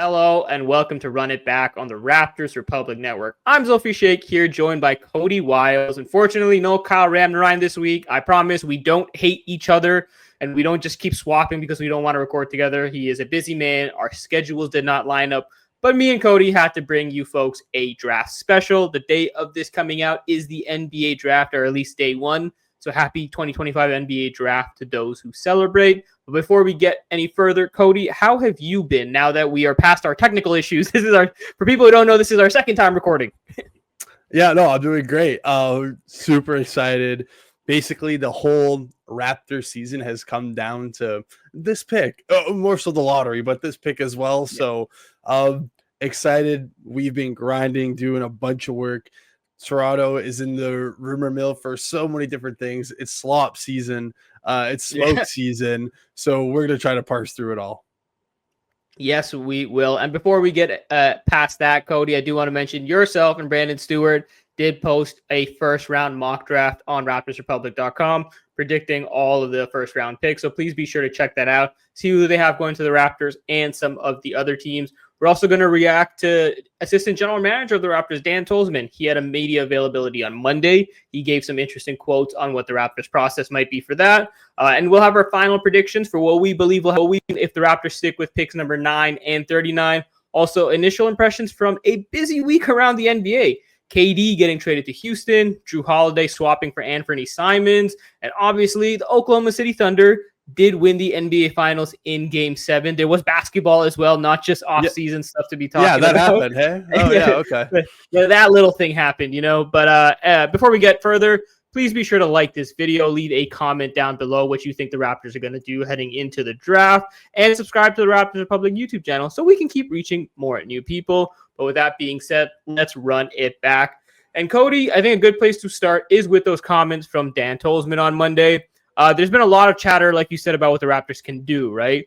Hello and welcome to Run It Back on the Raptors Republic Network. I'm Zulfi Sheikh here, joined by Coty Wiles. Unfortunately, no Kyle Ramnarine this week. I promise we don't hate each other and we don't just keep swapping because we don't want to record together. He is a busy man. Our schedules did not line up, but me and Coty had to bring you folks a draft special. The day of this coming out is the NBA draft, or at least day one. So happy 2025 NBA draft to those who celebrate. But before we get any further, Coty, how have you been now that we are past our technical issues? For people who don't know, this is our second time recording. Yeah, no, I'm doing great. Super excited. Basically, the whole Raptor season has come down to this pick, more so the lottery, but this pick as well. Yeah. So excited. We've been grinding, doing a bunch of work. Toronto is in the rumor mill for so many different things. It's slop season. It's smoke season. So we're going to try to parse through it all. Yes, we will. And before we get past that, Coty, I do want to mention yourself and Brandon Stewart did post a first round mock draft on RaptorsRepublic.com predicting all of the first round picks. So please be sure to check that out. See who they have going to the Raptors and some of the other teams. We're also going to react to Assistant General Manager of the Raptors, Dan Tolzman. He had a media availability on Monday. He gave some interesting quotes on what the Raptors process might be for that. And we'll have our final predictions for what we believe will happen if the Raptors stick with picks number 9 and 39. Also, initial impressions from a busy week around the NBA. KD getting traded to Houston, Drew Holiday swapping for Anthony Simons, and obviously the Oklahoma City Thunder did win the NBA Finals in Game 7. There was basketball as well, not just off-season stuff to be talking about. Yeah, that happened, hey? Oh, yeah, okay. That little thing happened, But before we get further, please be sure to like this video, leave a comment down below what you think the Raptors are going to do heading into the draft, and subscribe to the Raptors Republic YouTube channel so we can keep reaching more new people. But with that being said, let's run it back. And Coty, I think a good place to start is with those comments from Dan Tolzman on Monday. There's been a lot of chatter, like you said, about what the Raptors can do, right?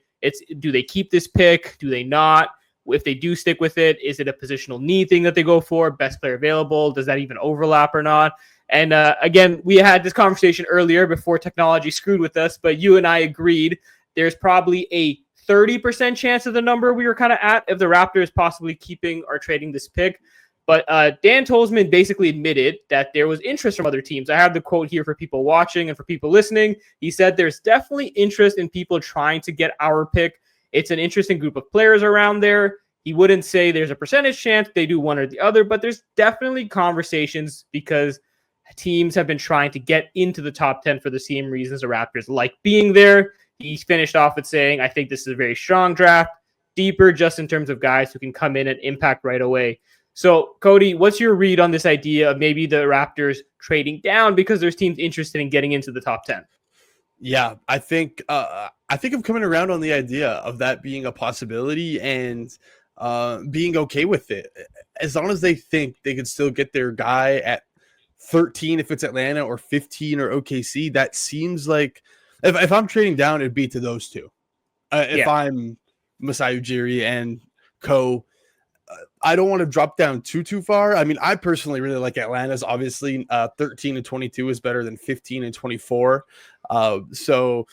Do they keep this pick? Do they not? If they do stick with it, is it a positional need thing that they go for? Best player available? Does that even overlap or not? And again, we had this conversation earlier before technology screwed with us, but you and I agreed there's probably a 30% chance of the number we were kind of at if the Raptors possibly keeping or trading this pick. But Dan Tolzman basically admitted that there was interest from other teams. I have the quote here for people watching and for people listening. He said there's definitely interest in people trying to get our pick. It's an interesting group of players around there. He wouldn't say there's a percentage chance they do one or the other, but there's definitely conversations because teams have been trying to get into the top 10 for the same reasons the Raptors like being there. He finished off with saying, I think this is a very strong draft, deeper just in terms of guys who can come in and impact right away. So, Coty, what's your read on this idea of maybe the Raptors trading down because there's teams interested in getting into the top 10? Yeah, I think I'm coming around on the idea of that being a possibility and being okay with it. As long as they think they can still get their guy at 13 if it's Atlanta or 15 or OKC, that seems like if I'm trading down, it'd be to those two. If I'm Masai Ujiri and co, I don't want to drop down too far. I mean, I personally really like Atlanta's. Obviously, 13 and 22 is better than 15 and 24. So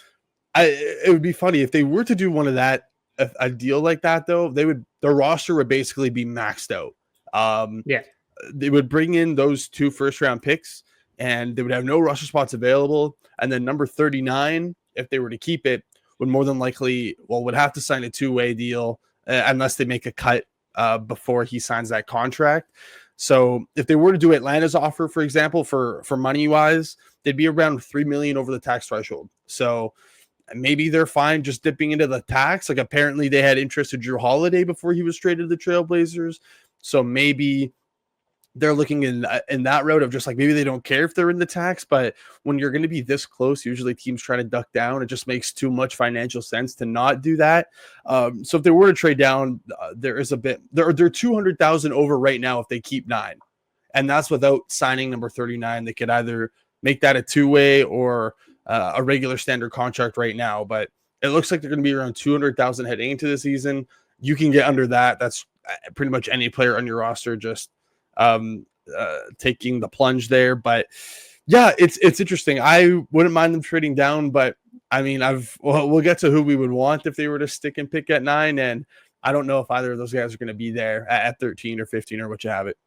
it would be funny if they were to do one of that, a deal like that, though. Their roster would basically be maxed out. They would bring in those 2 first-round picks, and they would have no roster spots available. And then number 39, if they were to keep it, would more than likely, would have to sign a 2-way deal unless they make a cut before he signs that contract. So if they were to do Atlanta's offer, for example, for money wise, they'd be around $3 million over the tax threshold. So maybe they're fine just dipping into the tax. Like apparently they had interest in Drew Holiday before he was traded to the Trailblazers. So maybe they're looking in that route of just like, maybe they don't care if they're in the tax, but when you're going to be this close, usually teams try to duck down. It just makes too much financial sense to not do that. So if they were to trade down, they're 200,000 over right now if they keep 9, and that's without signing number 39. They could either make that a 2-way or a regular standard contract right now, but it looks like they're going to be around 200,000 heading into the season. You can get under that. That's pretty much any player on your roster just taking the plunge there. But yeah, it's interesting. I wouldn't mind them trading down, but I mean, we'll get to who we would want if they were to stick and pick at 9. And I don't know if either of those guys are going to be there at 13 or 15 or what you have it.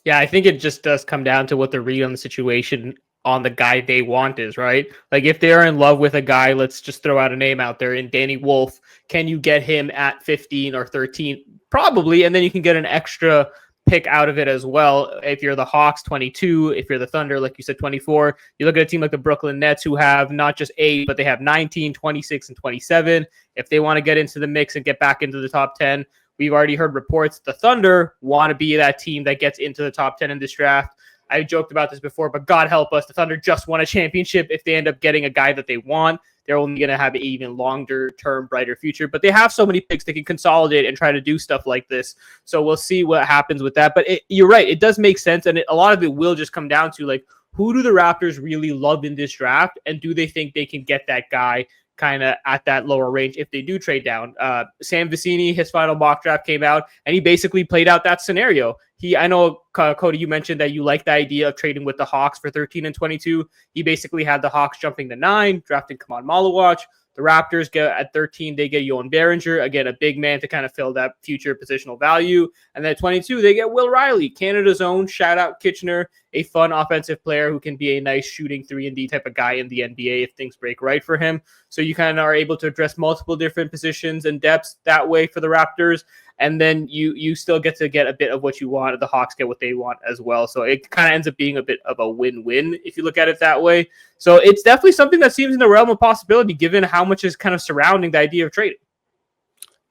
Yeah, I think it just does come down to what the read on the situation on the guy they want is, right? Like if they're in love with a guy, let's just throw out a name out there in Danny Wolf, can you get him at 15 or 13? Probably, and then you can get an extra pick out of it as well. If you're the Hawks, 22. If you're the Thunder, like you said, 24. You look at a team like the Brooklyn Nets who have not just 8, but they have 19, 26, and 27. If they want to get into the mix and get back into the top 10, we've already heard reports the Thunder want to be that team that gets into the top 10 in this draft. I joked about this before, but God help us, the Thunder just won a championship. If they end up getting a guy that they want, they're only going to have an even longer term, brighter future. But they have so many picks they can consolidate and try to do stuff like this. So we'll see what happens with that. But you're right. It does make sense. And a lot of it will just come down to, like, who do the Raptors really love in this draft? And do they think they can get that guy kind of at that lower range if they do trade down? Sam Vecini, his final mock draft came out, and he basically played out that scenario. I know, Coty, you mentioned that you like the idea of trading with the Hawks for 13 and 22. He basically had the Hawks jumping to 9, drafting Kaman Malawach. The Raptors get at 13, they get Johan Behringer, again, a big man to kind of fill that future positional value. And then at 22, they get Will Riley, Canada's own, shout out Kitchener, a fun offensive player who can be a nice shooting 3-and-D type of guy in the NBA if things break right for him. So you kind of are able to address multiple different positions and depths that way for the Raptors. And then you still get to get a bit of what you want. The Hawks get what they want as well. So it kind of ends up being a bit of a win-win if you look at it that way. So it's definitely something that seems in the realm of possibility given how much is kind of surrounding the idea of trading.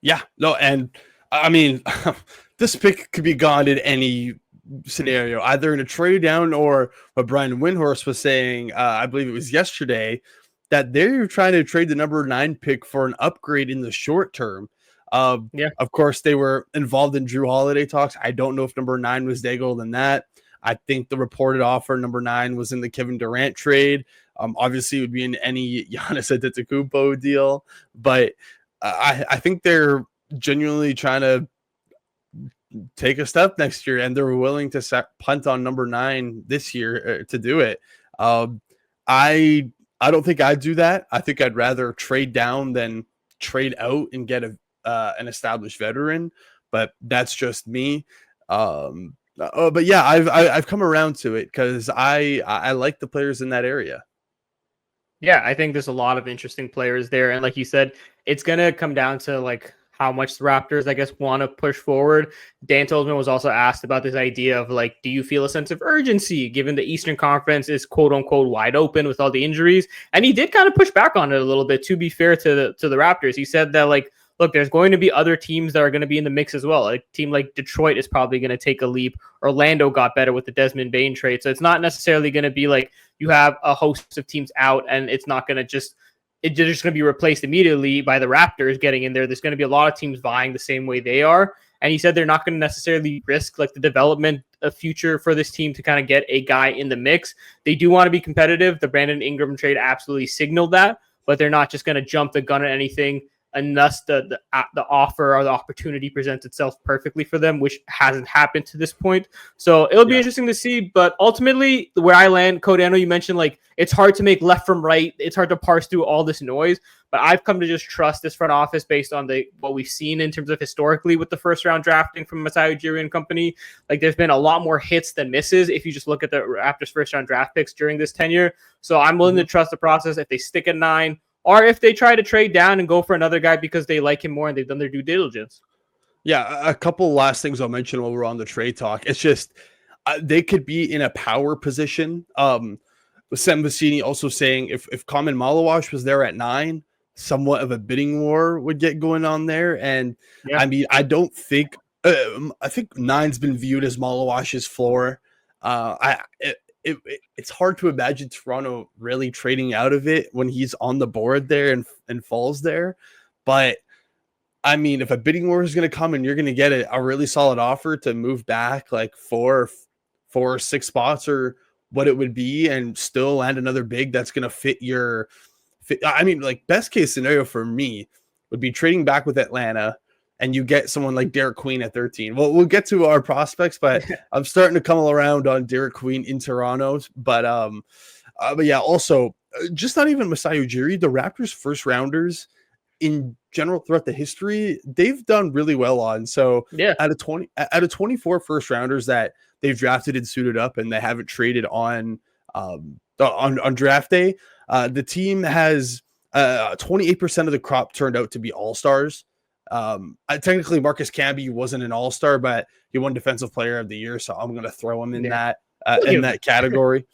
Yeah, no, and I mean, this pick could be gone in any scenario, either in a trade down or what Brian Windhorst was saying, I believe it was yesterday, that they're trying to trade the number 9 pick for an upgrade in the short term. Of course, they were involved in Drew Holiday talks. I don't know if number 9 was Daigle than that. I think the reported offer number 9 was in the Kevin Durant trade. Obviously, it would be in any Giannis Antetokounmpo deal, but I think they're genuinely trying to take a step next year, and they're willing to punt on number 9 this year to do it. I don't think I'd do that. I think I'd rather trade down than trade out and get an established veteran, but that's just me. But yeah, I've come around to it because I like the players in that area. Yeah, I think there's a lot of interesting players there. And like you said, it's going to come down to like how much the Raptors, I guess, want to push forward. Dan Tolzman was also asked about this idea of like, do you feel a sense of urgency given the Eastern Conference is quote unquote wide open with all the injuries? And he did kind of push back on it a little bit, to be fair to the Raptors. He said that like, look, there's going to be other teams that are going to be in the mix as well. A team like Detroit is probably going to take a leap. Orlando got better with the Desmond Bane trade. So it's not necessarily going to be like you have a host of teams out and it's not going to just – it's just going to be replaced immediately by the Raptors getting in there. There's going to be a lot of teams vying the same way they are. And he said they're not going to necessarily risk like the development of future for this team to kind of get a guy in the mix. They do want to be competitive. The Brandon Ingram trade absolutely signaled that, but they're not just going to jump the gun at anything unless the offer or the opportunity presents itself perfectly for them, which hasn't happened to this point. So it'll be interesting to see. But ultimately, where I land, Cody, I know you mentioned like it's hard to make left from right. It's hard to parse through all this noise. But I've come to just trust this front office based on what we've seen in terms of historically with the first round drafting from Masai Ujiri and company. Like there's been a lot more hits than misses if you just look at the Raptors first round draft picks during this tenure. So I'm willing to trust the process if they stick at 9. Or if they try to trade down and go for another guy because they like him more and they've done their due diligence. Yeah, a couple last things I'll mention while we're on the trade talk. It's just they could be in a power position. Sam Vecini also saying if Kaman Malawach was there at 9, somewhat of a bidding war would get going on there. And I mean, I don't think I think 9's been viewed as Malawach's floor. It's hard to imagine Toronto really trading out of it when he's on the board there and falls there. But I mean, if a bidding war is going to come and you're going to get a really solid offer to move back like 4 or 6 spots or what it would be and still land another big that's going to fit. I mean, like best case scenario for me would be trading back with Atlanta and you get someone like Derek Queen at 13. Well, we'll get to our prospects, but I'm starting to come around on Derek Queen in Toronto. But yeah, also just not even Masai Ujiri, the Raptors first rounders in general throughout the history, they've done really well on. So Yeah. out of 24 first rounders that they've drafted and suited up and they haven't traded on draft day, the team has 28% of the crop turned out to be all-stars. Technically Marcus Camby wasn't an all-star, but he won defensive player of the year, so I'm going to throw him in Yeah. that category.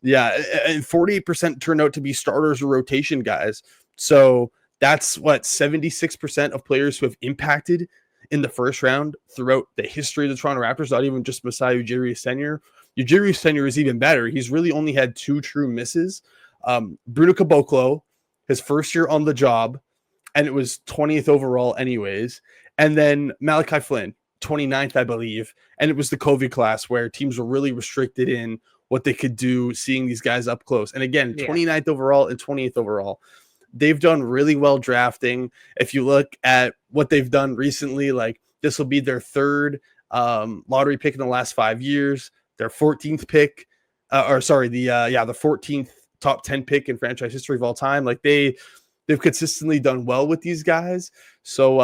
Yeah, and 48% turned out to be starters or rotation guys. So that's what 76% of players who have impacted in the first round throughout the history of the Toronto Raptors, not even just Masai Ujiri Senior. Ujiri Senior is even better. He's really only had 2 true misses. Bruno Caboclo, his first year on the job, and it was 20th overall anyways. And then Malachi Flynn, 29th, I believe. And it was the COVID class where teams were really restricted in what they could do seeing these guys up close. And again, 29th overall and 20th overall. They've done really well drafting. If you look at what they've done recently, like this will be their 3rd lottery pick in the last 5 years, their 14th pick, the 14th top 10 pick in franchise history of all time. Like they've consistently done well with these guys. So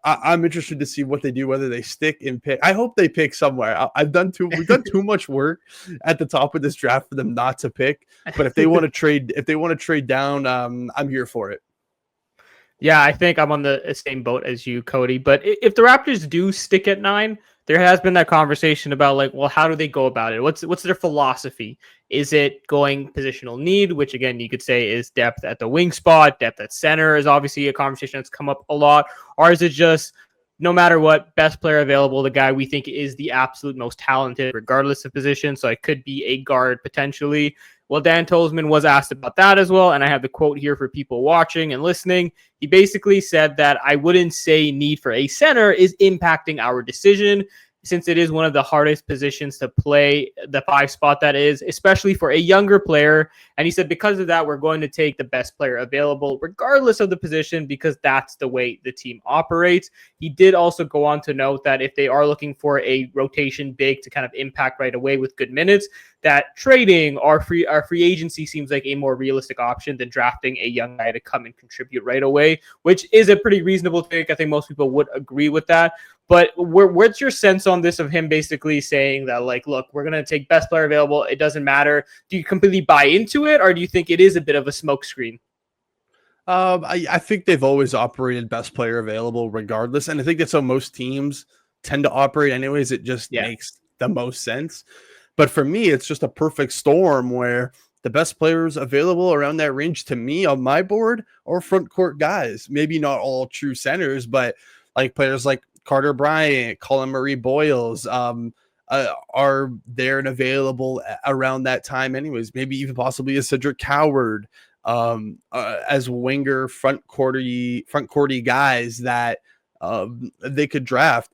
I'm interested to see what they do, whether they stick and pick. I hope they pick somewhere. We've done too much work at the top of this draft for them not to pick. But if they want to trade down, I'm here for it. Yeah, I think I'm on the same boat as you, Cody. But if the Raptors do stick at 9, there has been that conversation about like, well, how do they go about it? What's their philosophy? Is it going positional need, which again, you could say is depth at the wing spot, depth at center is obviously a conversation that's come up a lot. Or is it just no matter what, best player available, the guy we think is the absolute most talented, regardless of position? So it could be a guard potentially. Well, Dan Tolzman was asked about that as well. And I have the quote here for people watching and listening. He basically said that I wouldn't say need for a center is impacting our decision, since it is one of the hardest positions to play, the 5 spot that is, especially for a younger player. And he said, because of that, we're going to take the best player available, regardless of the position, because that's the way the team operates. He did also go on to note that if they are looking for a rotation big to kind of impact right away with good minutes, that trading or free agency seems like a more realistic option than drafting a young guy to come and contribute right away, which is a pretty reasonable take. I think most people would agree with that. But what's your sense on this of him basically saying that, like, look, we're going to take best player available. It doesn't matter. Do you completely buy into it, or do you think it is a bit of a smokescreen? I think they've always operated best player available regardless. And I think that's how most teams tend to operate anyways. It just makes the most sense. But for me, it's just a perfect storm where the best players available around that range to me on my board are front court guys. Maybe not all true centers, but like players like Carter Bryant, Colin Murray Boyles are there and available around that time anyways. Maybe even possibly a Cedric Coward as winger front courty guys that they could draft.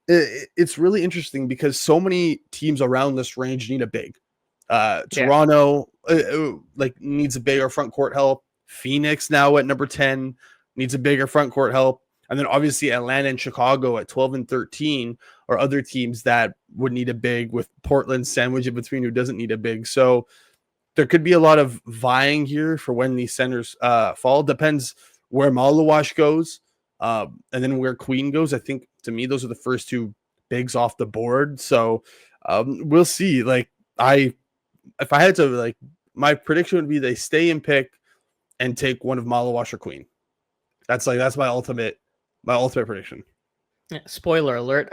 It's really interesting because so many teams around this range need a big. Toronto needs a bigger front court help. Phoenix now at number 10 needs a bigger front court help. And then obviously Atlanta and Chicago at 12 and 13 are other teams that would need a big, with Portland sandwiched in between who doesn't need a big. So there could be a lot of vying here for when these centers fall. Depends where Malawash goes and then where Queen goes. I think to me, those are the first 2 bigs off the board. So we'll see. If I had to, my prediction would be they stay and pick and take one of Malawash or Queen. That's my ultimate prediction. Spoiler alert.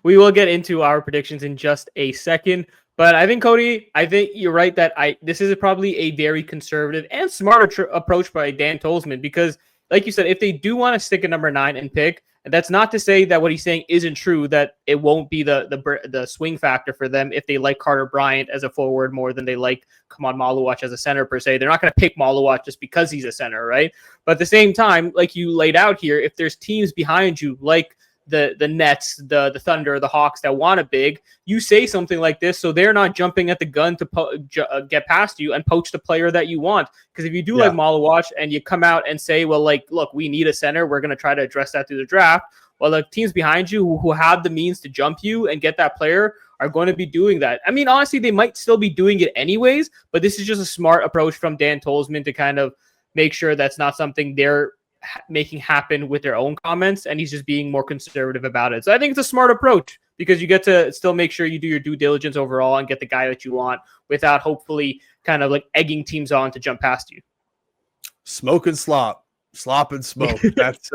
We will get into our predictions in just a second. But I think, Cody, you're right that this is probably a very conservative and smart approach by Dan Tolzman, because like you said, if they do want to stick at number 9 and pick, and that's not to say that what he's saying isn't true, that it won't be the swing factor for them if they like Carter Bryant as a forward more than they like Kamad Malawash as a center per se. They're not going to pick Malawash just because he's a center, right? But at the same time, like you laid out here, if there's teams behind you like the Nets, the Thunder, the Hawks that want a big, you say something like this so they're not jumping at the gun to get past you and poach the player that you want. Because if you do like Malawash and you come out and say, well, look, we need a center, we're going to try to address that through the draft. Well, the teams behind you who have the means to jump you and get that player are going to be doing that. I mean, honestly, they might still be doing it anyways, but this is just a smart approach from Dan Tolzman to kind of make sure that's not something they're making happen with their own comments, and he's just being more conservative about it. So I think it's a smart approach because you get to still make sure you do your due diligence overall and get the guy that you want without hopefully kind of like egging teams on to jump past you. Smoke and slop and smoke. That's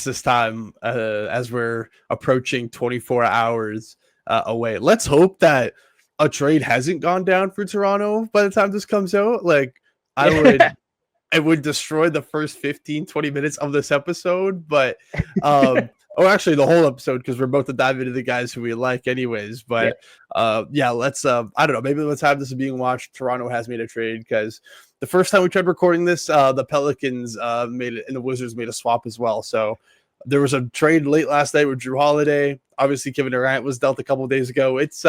this time as we're approaching 24 hours away. Let's hope that a trade hasn't gone down for Toronto by the time this comes out. Like, it would destroy the first 15-20 minutes of this episode, but or actually the whole episode, because we're both to dive into the guys who we like anyways. But let's I don't know, maybe let's have this being watched. Toronto has made a trade, because the first time we tried recording this, the Pelicans made it, and the Wizards made a swap as well. So there was a trade late last night with Drew Holiday. Obviously, Kevin Durant was dealt a couple of days ago. It's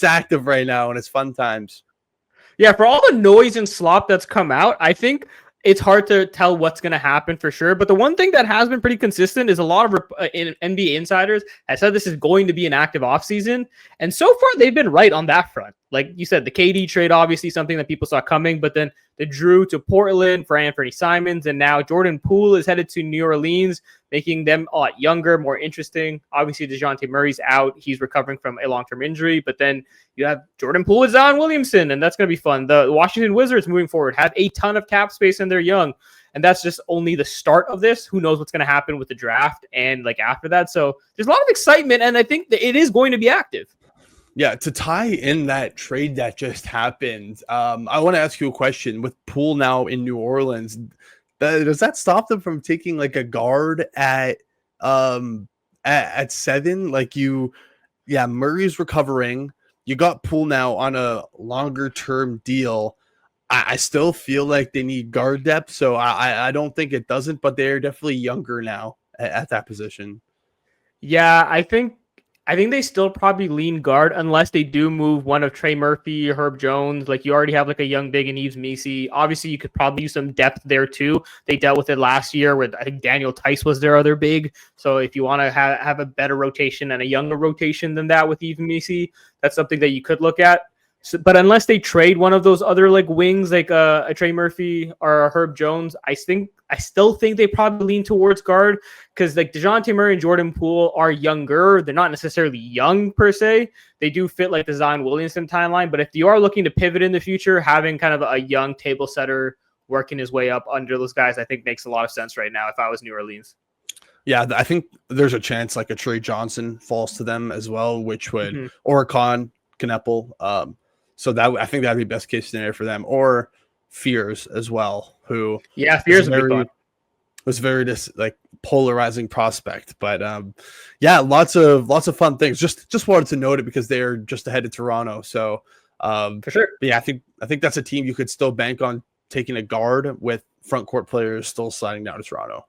active right now, and it's fun times. Yeah, for all the noise and slop that's come out, I think it's hard to tell what's going to happen for sure. But the one thing that has been pretty consistent is a lot of NBA insiders have said this is going to be an active offseason. And so far, they've been right on that front. Like you said, the KD trade, obviously something that people saw coming, but then the Drew to Portland for Anthony Simons, and now Jordan Poole is headed to New Orleans, making them a lot younger, more interesting. Obviously, DeJounte Murray's out. He's recovering from a long-term injury, but then you have Jordan Poole and Zion Williamson, and that's going to be fun. The Washington Wizards moving forward have a ton of cap space, and they're young, and that's just only the start of this. Who knows what's going to happen with the draft and like after that. So there's a lot of excitement, and I think that it is going to be active. Yeah, to tie in that trade that just happened, I want to ask you a question. With Poole now in New Orleans, does that stop them from taking like a guard at 7? Like Murray's recovering. You got Poole now on a longer term deal. I still feel like they need guard depth, so I don't think it doesn't, but they're definitely younger now at that position. Yeah, I think they still probably lean guard unless they do move one of Trey Murphy or Herb Jones. Like, you already have like a young big in Yves Missi. Obviously, you could probably use some depth there too. They dealt with it last year with, I think, Daniel Tice was their other big. So if you want to have a better rotation and a younger rotation than that with Yves Missi, that's something that you could look at. So, but unless they trade one of those other like wings, like a Trey Murphy or a Herb Jones, I still think they probably lean towards guard, because like DeJounte Murray and Jordan Poole are younger. They're not necessarily young per se. They do fit like the Zion Williamson timeline. But if you are looking to pivot in the future, having kind of a young table setter working his way up under those guys, I think makes a lot of sense right now if I was New Orleans. Yeah, I think there's a chance like a Trey Johnson falls to them as well, which would or Kneppel. So that I think that'd be best case scenario for them, or Fears as well, who Fears was very like polarizing prospect. But lots of fun things. Just wanted to note it because they're just ahead of Toronto. So for sure. But yeah, I think that's a team you could still bank on taking a guard with front court players still sliding down to Toronto.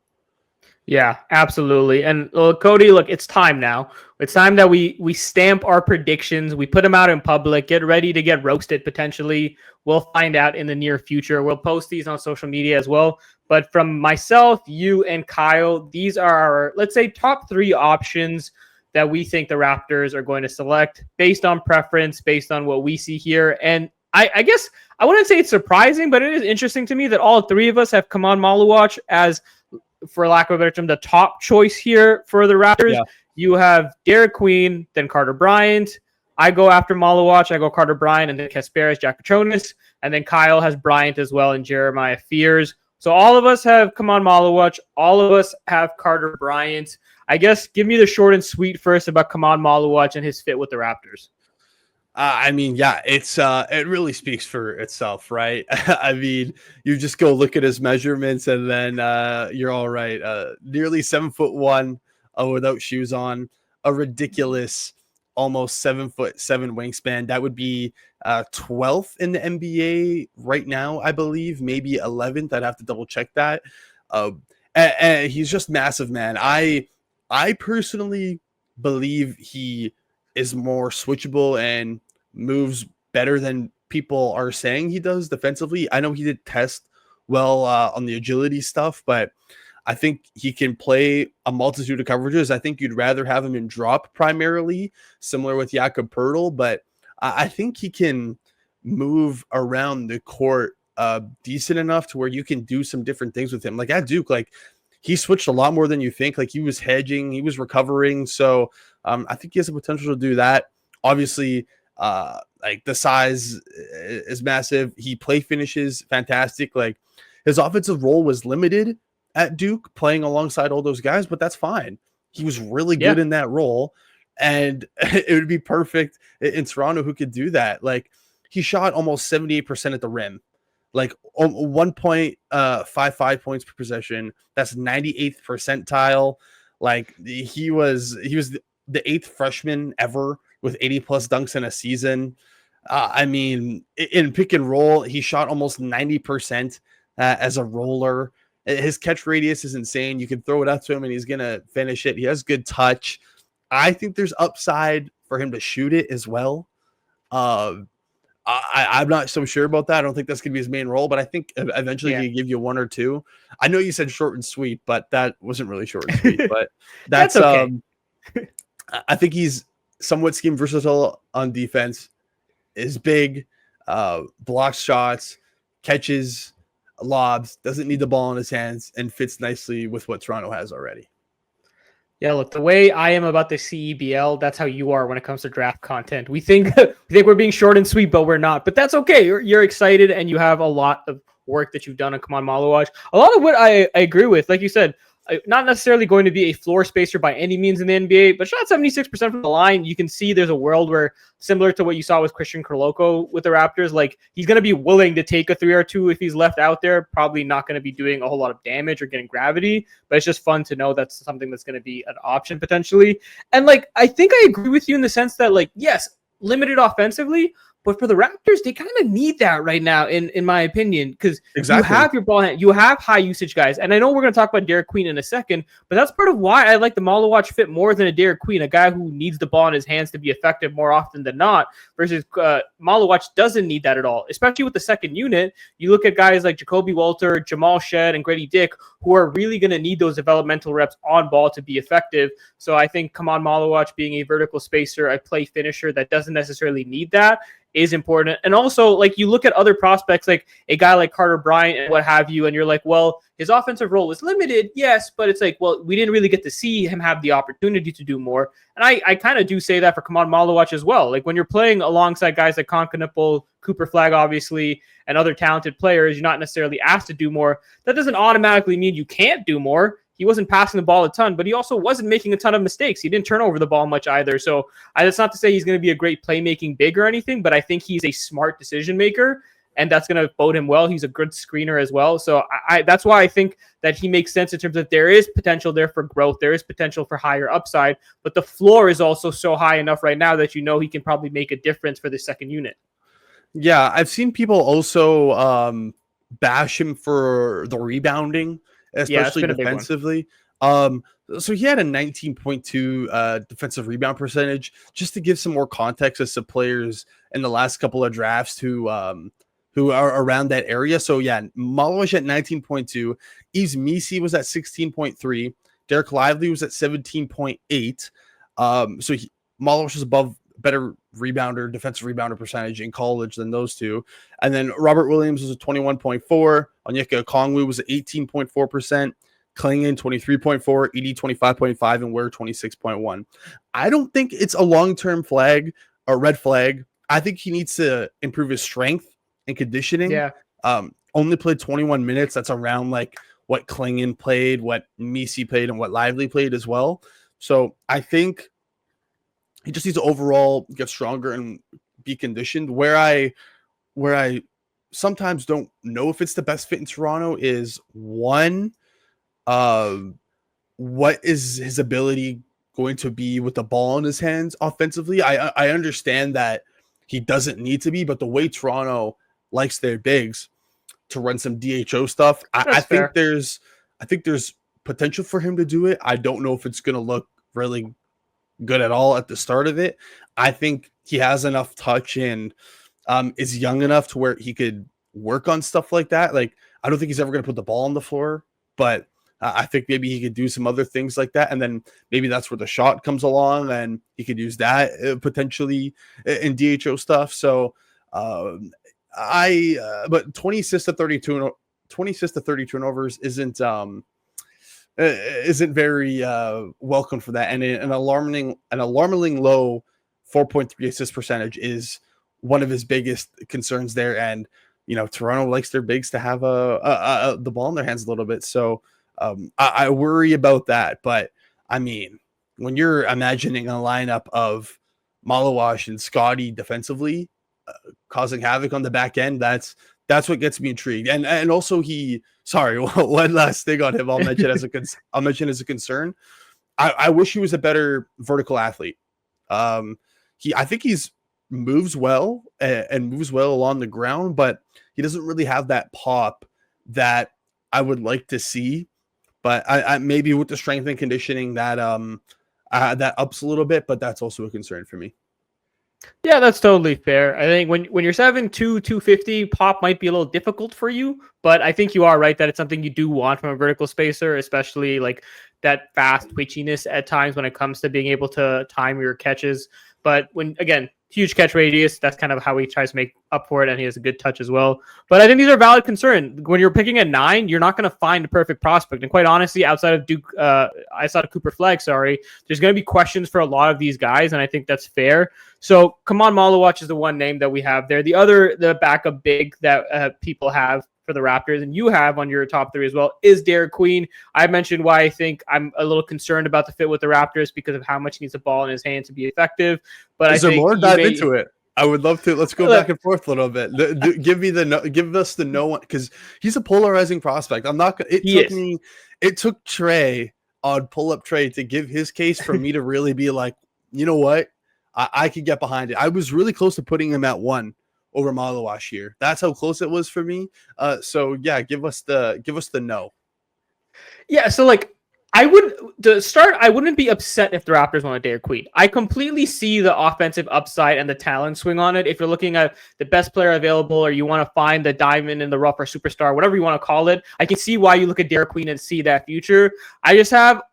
Yeah, absolutely. And Coty, look, it's time now. It's time that we stamp our predictions. We put them out in public. Get ready to get roasted potentially. We'll find out in the near future. We'll post these on social media as well. But from myself, you, and Kyle, these are our, let's say, top 3 options that we think the Raptors are going to select based on preference, based on what we see here. And I guess I wouldn't say it's surprising, but it is interesting to me that all 3 of us have Kaman Maluach as, for lack of a better term, the top choice here for the Raptors. Yeah. You have Derek Queen, then Carter Bryant. I go after Maluach. I go Carter Bryant, and then Kasparis Jakachonis. And then Kyle has Bryant as well, and Jeremiah Fears. So all of us have Kaman Maluach. All of us have Carter Bryant. I guess give me the short and sweet first about Kaman Maluach and his fit with the Raptors. It's it really speaks for itself, right? I mean, you just go look at his measurements, and then you're all right. Nearly 7'1" without shoes on, a ridiculous almost 7'7" wingspan. That would be 12th in the NBA right now, I believe, maybe 11th. I'd have to double check that. And he's just massive, man. I personally believe he is more switchable and moves better than people are saying he does defensively. I know he did test well on the agility stuff, but I think he can play a multitude of coverages. I think you'd rather have him in drop primarily, similar with Jakob Poeltl, but I think he can move around the court decent enough to where you can do some different things with him. Like at Duke, like he switched a lot more than you think. Like he was hedging, he was recovering. So I think he has the potential to do that. Obviously, like the size is massive. He play finishes fantastic. Like his offensive role was limited at Duke, playing alongside all those guys, but that's fine. He was really good in that role, and it would be perfect in Toronto who could do that. Like he shot almost 78% at the rim, like 1.55 points per possession. That's 98th percentile. Like he was the 8th freshman ever with 80 plus dunks in a season. I mean, in pick and roll, he shot almost 90% as a roller. His catch radius is insane. You can throw it up to him and he's going to finish it. He has good touch. I think there's upside for him to shoot it as well. I'm not so sure about that. I don't think that's going to be his main role, but I think eventually he can give you 1 or 2. I know you said short and sweet, but that wasn't really short and sweet. But that's okay. I think he's somewhat scheme versatile on defense. Is big, blocks shots, catches lobs, doesn't need the ball in his hands, and fits nicely with what Toronto has already. Yeah, look, the way I am about the CEBL, that's how you are when it comes to draft content. We think we're being short and sweet, but we're not. But that's okay. You're excited, and you have a lot of work that you've done on Come On Malawach. A lot of what I agree with, like you said, not necessarily going to be a floor spacer by any means in the NBA, but shot 76% from the line. You can see there's a world where, similar to what you saw with Christian Koloko with the Raptors, like he's going to be willing to take a 3 or 2 if he's left out there. Probably not going to be doing a whole lot of damage or getting gravity, but it's just fun to know that's something that's going to be an option potentially. And like, I think I agree with you in the sense that, like, yes, limited offensively, but for the Raptors, they kind of need that right now, in my opinion, because you have your ball hand, you have high usage guys. And I know we're going to talk about Derek Queen in a second, but that's part of why I like the Malawach fit more than a Derek Queen, a guy who needs the ball in his hands to be effective more often than not, versus Malawach doesn't need that at all, especially with the second unit. You look at guys like Jacoby Walter, Jamal Shed, and Grady Dick, who are really going to need those developmental reps on ball to be effective. So I think Kaman Malawach being a vertical spacer, a play finisher that doesn't necessarily need that, is important. And also, like, you look at other prospects, like a guy like Carter Bryant and what have you, and you're like, well, his offensive role was limited, yes, but it's like, well, we didn't really get to see him have the opportunity to do more. And I kind of do say that for Kaman Malawach as well. Like, when you're playing alongside guys like Conkanipple, Cooper Flagg, obviously, and other talented players, you're not necessarily asked to do more. That doesn't automatically mean you can't do more. He wasn't passing the ball a ton, but he also wasn't making a ton of mistakes. He didn't turn over the ball much either. So that's not to say he's going to be a great playmaking big or anything, but I think he's a smart decision maker, and that's going to bode him well. He's a good screener as well. So that's why I think that he makes sense in terms of there is potential there for growth. There is potential for higher upside, but the floor is also so high enough right now that you know he can probably make a difference for the second unit. Yeah, I've seen people also bash him for the rebounding, especially defensively. So he had a 19.2 defensive rebound percentage. Just to give some more context as to players in the last couple of drafts who are around that area. So yeah, Malawach at 19.2, Yves Missi was at 16.3, Derek Lively was at 17.8. So Malawach was above, better rebounder, defensive rebounder percentage in college than those two. And then Robert Williams was at 21.4. Onyeka Okongwu was at 18.4%. Klingon 23.4, ED 25.5, and Ware 26.1. I don't think it's a long-term flag or red flag. I think he needs to improve his strength and conditioning. Yeah. Only played 21 minutes. That's around like what Klingon played, what Missi played, and what Lively played as well. So I think he just needs to overall get stronger and be conditioned. Where I sometimes don't know if it's the best fit in Toronto is one, what is his ability going to be with the ball in his hands offensively? I understand that he doesn't need to be, but the way Toronto likes their bigs to run some DHO stuff, I think there's potential for him to do it. I don't know if it's going to look really good at all at the start of it. I think he has enough touch and is young enough to where he could work on stuff like that. Like, I don't think he's ever going to put the ball on the floor, but I think maybe he could do some other things like that. And then maybe that's where the shot comes along and he could use that potentially in DHO stuff. So but 20 assists to 30 turnovers isn't very welcome for that, and an alarmingly low 4.3 assist percentage is one of his biggest concerns there. And Toronto likes their bigs to have the ball in their hands a little bit, so I worry about that. But I mean, when you're imagining a lineup of Malawash and Scotty defensively causing havoc on the back end, that's what gets me intrigued. And also one last thing on him I'll mention as a concern. I wish he was a better vertical athlete. I think he's moves well and moves well along the ground, but he doesn't really have that pop that I would like to see. But I maybe with the strength and conditioning that ups a little bit, but that's also a concern for me. Yeah, that's totally fair. I think when you're 7'2", 250, pop might be a little difficult for you, but I think you are right that it's something you do want from a vertical spacer, especially like that fast twitchiness at times when it comes to being able to time your catches. But again, huge catch radius, that's kind of how he tries to make up for it, and he has a good touch as well. But I think these are valid concern. When you're picking at 9, you're not going to find a perfect prospect. And quite honestly, outside of Cooper Flag, there's going to be questions for a lot of these guys, and I think that's fair. So Kaman Malawach is the one name that we have there. The backup big that people have for the Raptors, and you have on your top 3 as well, is Derek Queen. I mentioned why I think I'm a little concerned about the fit with the Raptors because of how much he needs the ball in his hand to be effective. But is there more? Dive into it. I would love to. Let's go back and forth a little bit. Give us the no one, because he's a polarizing prospect. It took Trey on pull up Trey to give his case for me to really be like, you know what, I could get behind it. I was really close to putting him at 1 over Malawash here. That's how close it was for me. So yeah, give us the no. Yeah, so like I wouldn't be upset if the Raptors wanted Derek Queen. I completely see the offensive upside and the talent swing on it. If you're looking at the best player available, or you want to find the diamond in the rough or superstar, whatever you want to call it, I can see why you look at Derek Queen and see that future. I just have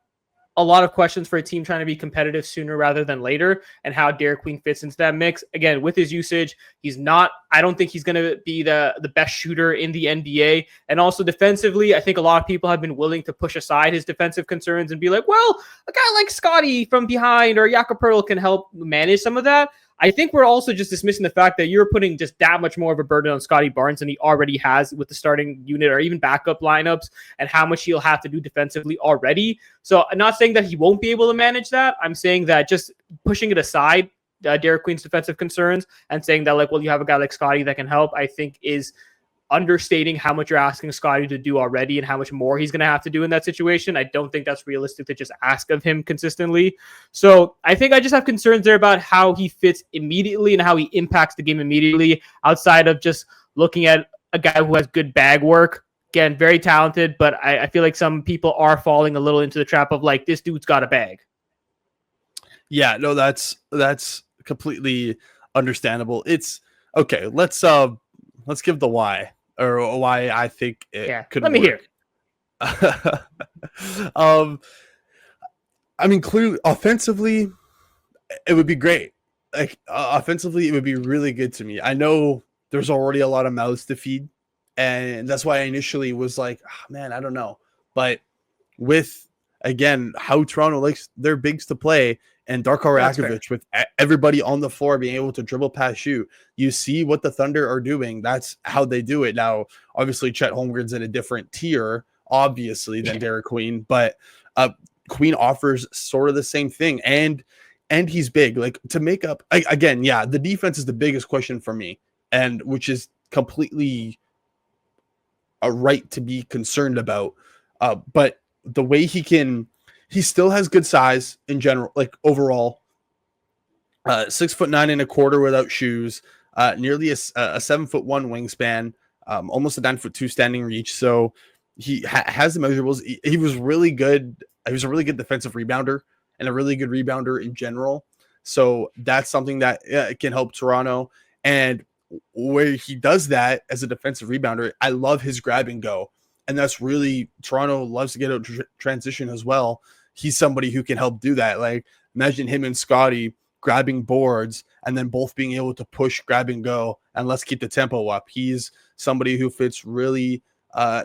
a lot of questions for a team trying to be competitive sooner rather than later, and how Derek Queen fits into that mix. Again, with his usage, I don't think he's going to be the best shooter in the NBA. And also defensively, I think a lot of people have been willing to push aside his defensive concerns and be like, well, a guy like Scotty from behind or Jakob Poeltl can help manage some of that. I think we're also just dismissing the fact that you're putting just that much more of a burden on Scotty Barnes than he already has with the starting unit or even backup lineups, and how much he'll have to do defensively already. So I'm not saying that he won't be able to manage that. I'm saying that just pushing it aside, Derek Queen's defensive concerns, and saying that, like, well, you have a guy like Scotty that can help, I think is understating how much you're asking Scotty to do already and how much more he's going to have to do in that situation. I don't think that's realistic to just ask of him consistently. So I think I just have concerns there about how he fits immediately and how he impacts the game immediately, outside of just looking at a guy who has good bag work. Again, very talented, but I feel like some people are falling a little into the trap of like, this dude's got a bag. Yeah, no, that's completely understandable. It's okay. Let's give the why, or why I think it could. Let me hear it. I mean, clearly, offensively, it would be great. Like offensively, it would be really good to me. I know there's already a lot of mouths to feed, and that's why I initially was like, oh, man, I don't know. But with, again, how Toronto likes their bigs to play, and Darko Rakovic with everybody on the floor being able to dribble past you see what the Thunder are doing. That's how they do it. Now, obviously, Chet Holmgren's in a different tier, obviously, than Derek Queen, but Queen offers sort of the same thing, and he's big. Like, to make up, again, the defense is the biggest question for me, and which is completely a right to be concerned about. But the way he still has good size in general, like overall. 6'9.25" without shoes, nearly a 7'1" wingspan, almost a 9'2" standing reach. So he has the measurables. He was really good. He was a really good defensive rebounder and a really good rebounder in general. So that's something that can help Toronto. And where he does that as a defensive rebounder, I love his grab and go. And that's really, Toronto loves to get out transition as well. He's somebody who can help do that. Like, imagine him and Scotty grabbing boards, and then both being able to push, grab, and go, and let's keep the tempo up. He's somebody who fits really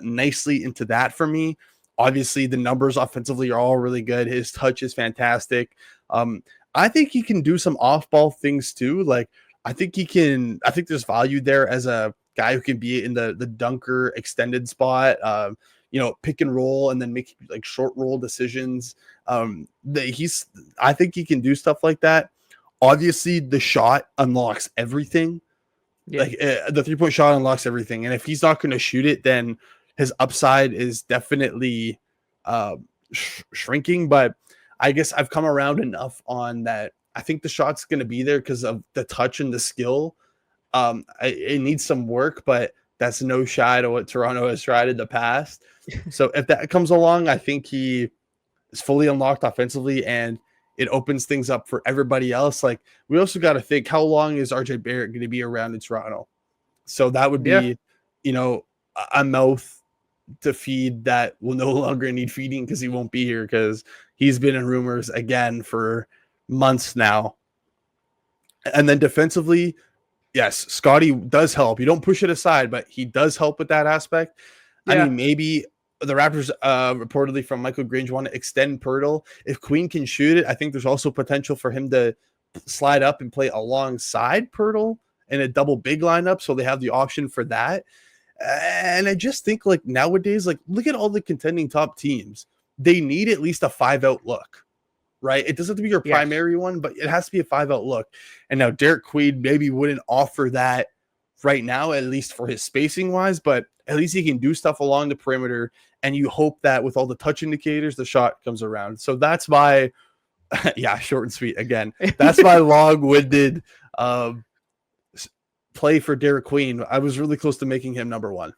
nicely into that for me. Obviously, the numbers offensively are all really good. His touch is fantastic. I think he can do some off-ball things too. Like, I think there's value there as a guy who can be in the dunker extended spot, pick and roll, and then make like short roll decisions. I think he can do stuff like that. Obviously, the shot unlocks everything. Yeah. Like the 3-point shot unlocks everything, and if he's not going to shoot it, then his upside is definitely shrinking. But I guess I've come around enough on that. I think the shot's going to be there because of the touch and the skill. It needs some work, but that's no shy to what Toronto has tried in the past. So if that comes along, I think he is fully unlocked offensively, and it opens things up for everybody else. Like, we also got to think, how long is RJ Barrett going to be around in Toronto? So that would be, a mouth to feed that will no longer need feeding because he won't be here, because he's been in rumors again for months now. And then defensively, yes, Scotty does help. You don't push it aside, but he does help with that aspect. Yeah. I mean, maybe the Raptors reportedly from Michael Grange want to extend Pirtle. If Queen can shoot it, I think there's also potential for him to slide up and play alongside Pirtle in a double big lineup, so they have the option for that. And I just think, like, nowadays, like, look at all the contending top teams. They need at least a 5-out look, right? It doesn't have to be your primary one, but it has to be a 5-out look. And now Derek Queen maybe wouldn't offer that right now, at least for his spacing wise, but at least he can do stuff along the perimeter. And you hope that with all the touch indicators, the shot comes around. So that's my, short and sweet again. That's my long-winded play for Derek Queen. I was really close to making him number one.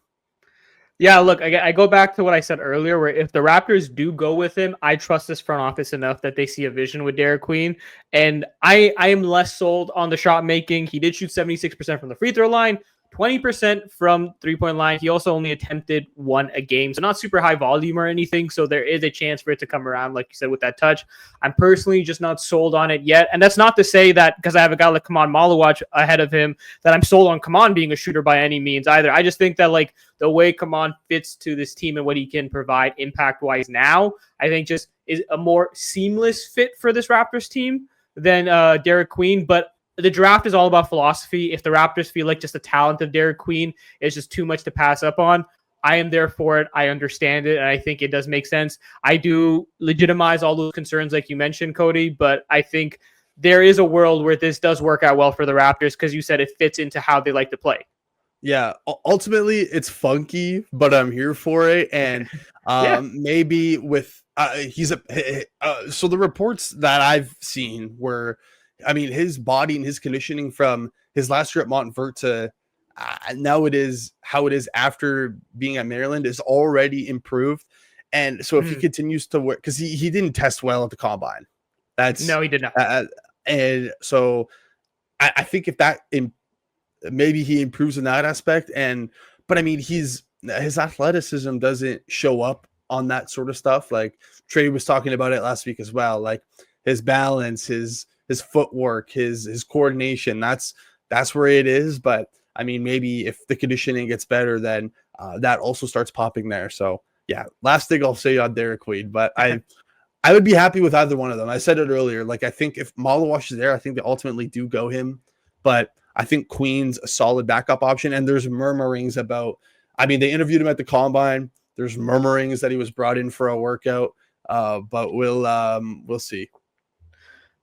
Yeah, look, I go back to what I said earlier, where if the Raptors do go with him, I trust this front office enough that they see a vision with Derek Queen. And I am less sold on the shot making. He did shoot 76% from the free throw line, 20% from 3-point line. He also only attempted 1 a game, so not super high volume or anything. So there is a chance for it to come around, like you said, with that touch. I'm personally just not sold on it yet. And that's not to say that because I have a guy like Kaman Malawach ahead of him that I'm sold on Kaman being a shooter by any means either. I just think that, like, the way Kaman fits to this team and what he can provide impact-wise now, I think just is a more seamless fit for this Raptors team than Derek Queen. But the draft is all about philosophy. If the Raptors feel like just the talent of Derek Queen is just too much to pass up on, I am there for it. I understand it, and I think it does make sense. I do legitimize all those concerns like you mentioned, Coty, but I think there is a world where this does work out well for the Raptors because you said it fits into how they like to play. Yeah, ultimately it's funky, but I'm here for it. And maybe with so the reports that I've seen were, I mean, his body and his conditioning from his last year at Montverde to now it is how it is after being at Maryland is already improved. And so if he continues to work, because he didn't test well at the combine. No, he did not. And so I think if that maybe he improves in that aspect. But I mean, his athleticism doesn't show up on that sort of stuff. Like Trey was talking about it last week as well. Like his balance, his footwork, his coordination, that's where it is. But I mean, maybe if the conditioning gets better, then that also starts popping there. So yeah, last thing I'll say on Derek Queen, but I would be happy with either one of them. I said it earlier. Like, I think if Malawach is there, I think they ultimately do go him, but I think Queen's a solid backup option. And there's murmurings about, I mean, they interviewed him at the combine. There's murmurings that he was brought in for a workout, but we'll see.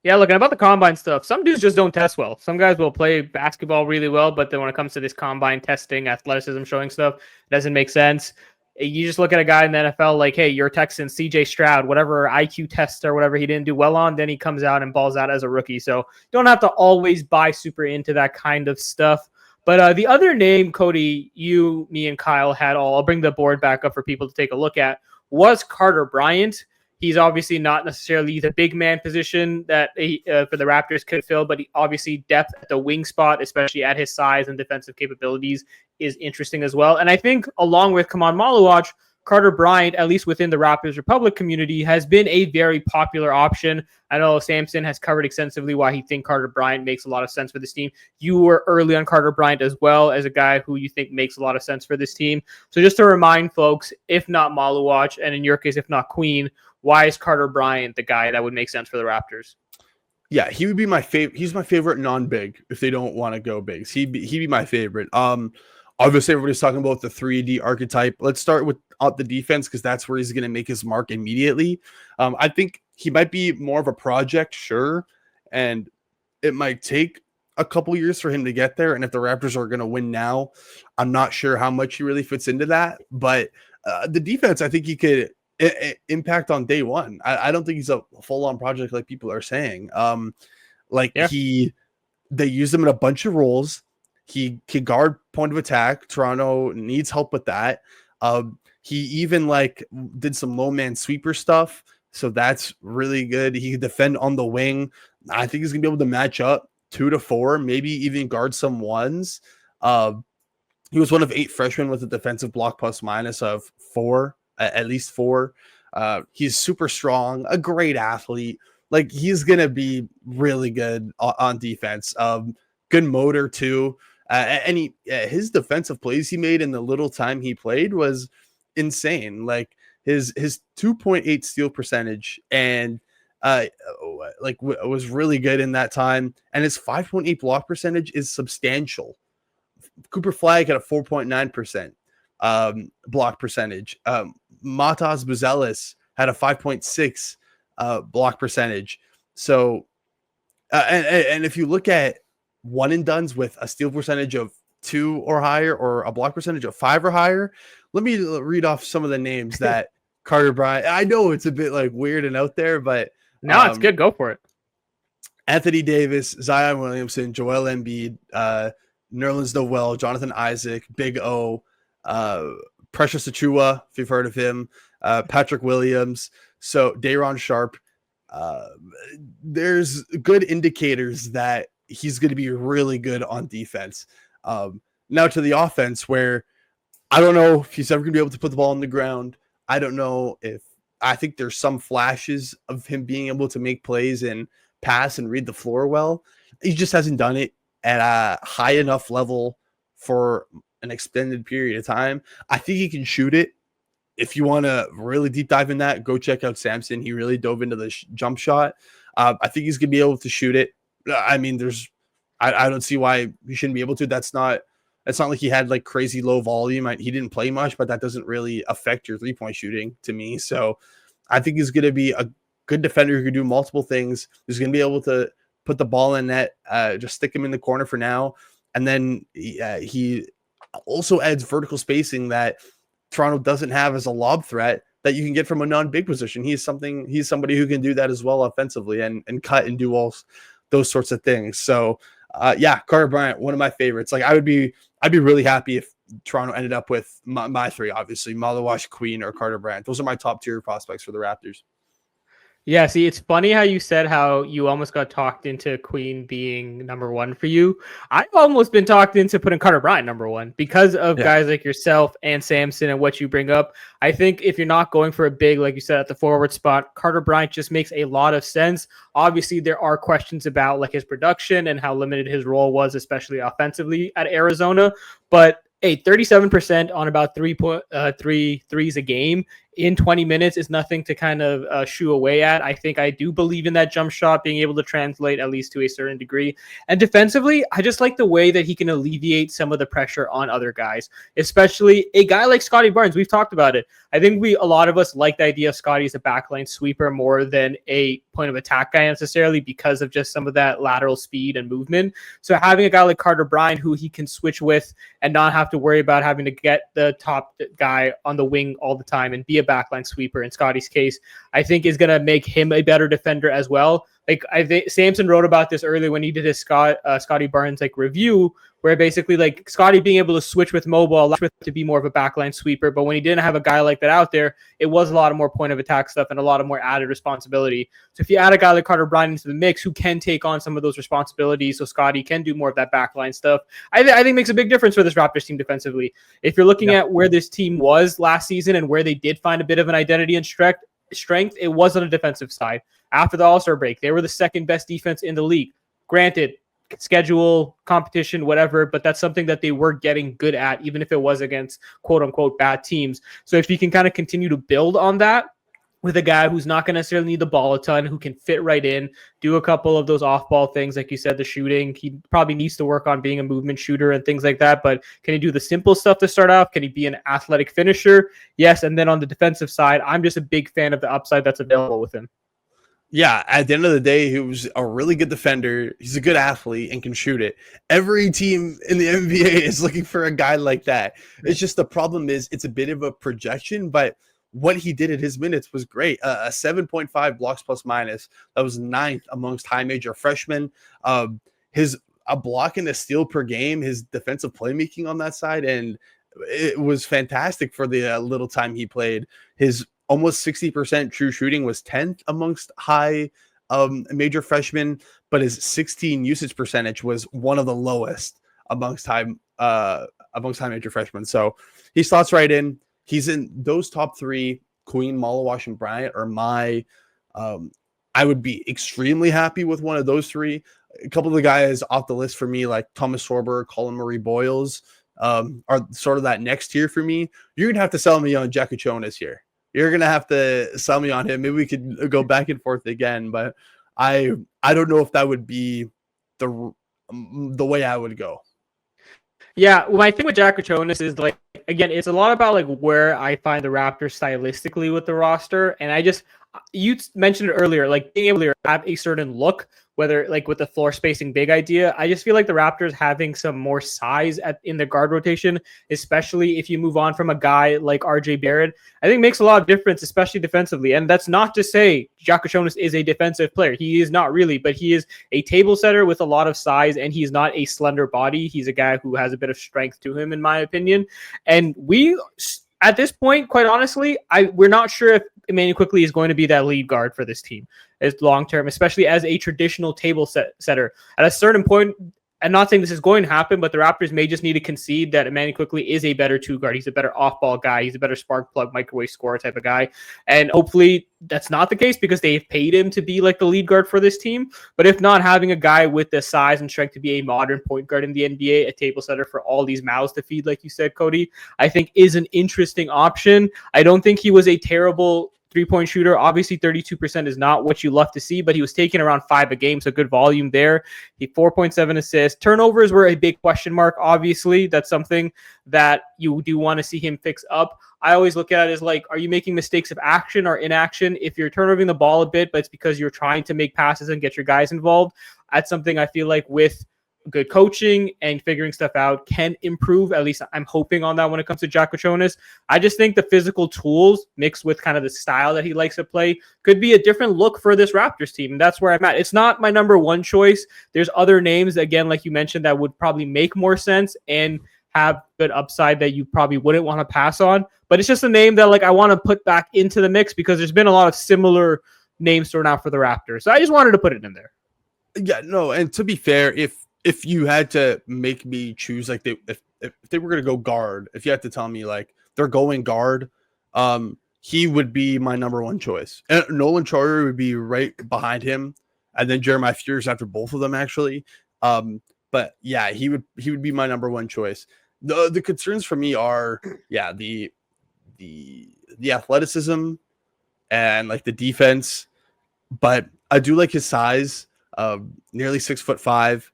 Yeah, looking about the combine stuff, some dudes just don't test well. Some guys will play basketball really well, but then when it comes to this combine testing, athleticism showing stuff, it doesn't make sense. You just look at a guy in the NFL like, hey, you're Texan, CJ Stroud, whatever IQ test or whatever he didn't do well on, then he comes out and balls out as a rookie. So you don't have to always buy super into that kind of stuff. But the other name, Coty, you, me, and Kyle had I'll bring the board back up for people to take a look at, was Carter Bryant. He's obviously not necessarily the big man position that he, for the Raptors could fill, but he obviously depth at the wing spot, especially at his size and defensive capabilities, is interesting as well. And I think along with Kaman Malawach, Carter Bryant, at least within the Raptors Republic community, has been a very popular option. I know Samson has covered extensively why he thinks Carter Bryant makes a lot of sense for this team. You were early on Carter Bryant as well as a guy who you think makes a lot of sense for this team. So just to remind folks, if not Maluwatch, and in your case, if not Queen, why is Carter Bryant the guy that would make sense for the Raptors? Yeah, he would be my favorite. He's my favorite non-big if they don't want to go bigs. He'd be my favorite. Obviously everybody's talking about the 3D archetype. Let's start with the defense because that's where he's going to make his mark immediately. I think he might be more of a project, sure, and it might take a couple years for him to get there. And if the Raptors are going to win now, I'm not sure how much he really fits into that. But the defense, I think he could impact on day one. I don't think he's a full-on project like people are saying. They use him in a bunch of roles. He can guard point of attack. Toronto needs help with that. He even did some low man sweeper stuff. So that's really good. He can defend on the wing. I think he's gonna be able to match up 2 to 4, maybe even guard some ones. He was one of 8 freshmen with a defensive block plus minus of 4, at least 4. He's super strong, a great athlete. He's gonna be really good on defense. Good motor too. And his defensive plays he made in the little time he played was insane. His 2.8 steal percentage and was really good in that time. And his 5.8 block percentage is substantial. Cooper Flag had a 4.9% block percentage. Matas Buzelis had a 5.6 block percentage. So, and if you look at one and dones with a steal percentage of 2 or higher or a block percentage of 5 or higher, let me read off some of the names that Carter Bryant. I know it's a bit weird and out there, but no, it's good. Go for it. Anthony Davis, Zion Williamson, Joel Embiid, Nerlens Noel, Jonathan Isaac, Big O, Precious Achua, if you've heard of him, Patrick Williams, so Day'Ron Sharp. There's good indicators that he's going to be really good on defense. Now to the offense, where I don't know if he's ever going to be able to put the ball on the ground. I don't know I think there's some flashes of him being able to make plays and pass and read the floor well. He just hasn't done it at a high enough level for an extended period of time. I think he can shoot it. If you want to really deep dive in that, go check out Samson. He really dove into the jump shot. I think he's going to be able to shoot it. I mean, I don't see why he shouldn't be able to. It's not like he had crazy low volume. He didn't play much, but that doesn't really affect your 3-point shooting to me. So I think he's going to be a good defender who can do multiple things. He's going to be able to put the ball in net, just stick him in the corner for now. And then he also adds vertical spacing that Toronto doesn't have as a lob threat that you can get from a non-big position. He's somebody who can do that as well offensively and cut and do all those sorts of things. So Carter Bryant, one of my favorites. I'd be really happy if Toronto ended up with my 3, obviously Maluwatch, Queen, or Carter Bryant. Those are my top tier prospects for the Raptors. Yeah, see, it's funny how you said how you almost got talked into Queen being number 1 for you. I've almost been talked into putting Carter Bryant number 1 because of guys like yourself and Samson and what you bring up. I think if you're not going for a big, like you said, at the forward spot, Carter Bryant just makes a lot of sense. Obviously, there are questions about his production and how limited his role was, especially offensively at Arizona. But 37% on about 3 threes a game in 20 minutes is nothing to kind of shoo away at. I think I do believe in that jump shot being able to translate at least to a certain degree. And defensively, I just like the way that he can alleviate some of the pressure on other guys, especially a guy like Scotty Barnes. We've talked about it. I think a lot of us like the idea of Scotty as a backline sweeper more than a point of attack guy necessarily because of just some of that lateral speed and movement. So having a guy like Carter Bryant who he can switch with and not have to worry about having to get the top guy on the wing all the time and be a backline sweeper in Scotty's case, I think is going to make him a better defender as well. I think Samson wrote about this earlier when he did his Scotty Barnes review, where basically like Scotty being able to switch with mobile allowed him to be more of a backline sweeper. But when he didn't have a guy like that out there, it was a lot of more point of attack stuff and a lot of more added responsibility. So if you add a guy like Carter Bryant into the mix who can take on some of those responsibilities, so Scotty can do more of that backline stuff, I think makes a big difference for this Raptors team defensively. If you're looking at where this team was last season and where they did find a bit of an identity and strength, it was on the defensive side. After the All-Star break, they were the second best defense in the league. Granted, schedule, competition, whatever, but that's something that they were getting good at, even if it was against quote-unquote bad teams. So if you can kind of continue to build on that with a guy who's not going to necessarily need the ball a ton, who can fit right in, do a couple of those off-ball things, like you said, the shooting. He probably needs to work on being a movement shooter and things like that, but can he do the simple stuff to start off? Can he be an athletic finisher? Yes, and then on the defensive side, I'm just a big fan of the upside that's available with him. Yeah, at the end of the day, he was a really good defender. He's a good athlete and can shoot it. Every team in the NBA is looking for a guy like that. It's just the problem is it's a bit of a projection, but what he did at his minutes was great. A 7.5 blocks plus minus. That was 9th amongst high major freshmen. A block and a steal per game, his defensive playmaking on that side, and it was fantastic for the little time he played. His almost 60% true shooting was 10th amongst high major freshmen, but his 16 usage percentage was one of the lowest amongst high major freshmen. So he slots right in. He's in those top 3, Queen, Malawash, and Bryant are my I would be extremely happy with one of those 3. A couple of the guys off the list for me, like Thomas Sorber, Colin Murray Boyles, are sort of that next tier for me. You're gonna have to sell me on Jakuchonis here. You're gonna have to sell me on him. Maybe we could go back and forth again, but I don't know if that would be the way I would go. Yeah, well, my thing with Jakuchonis is like, again, it's a lot about like where I find the Raptors stylistically with the roster, and you mentioned it earlier, like being able to have a certain look, whether like with the floor spacing big idea. I just feel like the Raptors having some more size in the guard rotation, especially if you move on from a guy like RJ Barrett, I think makes a lot of difference, especially defensively. And that's not to say Jakuchonis is a defensive player. He is not really, but he is a table setter with a lot of size, and he's not a slender body. He's a guy who has a bit of strength to him, in my opinion. And at this point, quite honestly, we're not sure if Emmanuel Quickley is going to be that lead guard for this team as long term, especially as a traditional table setter. At a certain point, I'm not saying this is going to happen, but the Raptors may just need to concede that Emmanuel Quickley is a better 2 guard. He's a better off-ball guy. He's a better spark plug, microwave scorer type of guy. And hopefully that's not the case because they've paid him to be like the lead guard for this team. But if not, having a guy with the size and strength to be a modern point guard in the NBA, a table setter for all these mouths to feed, like you said, Cody, I think is an interesting option. I don't think he was a terrible 3-point shooter. Obviously 32% is not what you love to see, but he was taking around 5 a game, so good volume there. He 4.7 assists. Turnovers were a big question mark. Obviously, that's something that you do want to see him fix up. I always look at it as like, are you making mistakes of action or inaction? If you're turnovering the ball a bit, but it's because you're trying to make passes and get your guys involved, that's something I feel like with good coaching and figuring stuff out can improve. At least I'm hoping on that when it comes to Jakuchonis. I just think the physical tools mixed with kind of the style that he likes to play could be a different look for this Raptors team. And that's where I'm at. It's not my number 1 choice. There's other names, again, like you mentioned, that would probably make more sense and have good upside that you probably wouldn't want to pass on. But it's just a name that like I want to put back into the mix because there's been a lot of similar names thrown out for the Raptors. So I just wanted to put it in there. Yeah, no, and to be fair, if you had to make me choose, like if they were going to go guard, if you had to tell me like they're going guard, he would be my number 1 choice. And Nolan Charter would be right behind him, and then Jeremiah Fears after both of them actually. But yeah, he would be my number 1 choice. The concerns for me are the athleticism and like the defense, but I do like his size, nearly 6'5".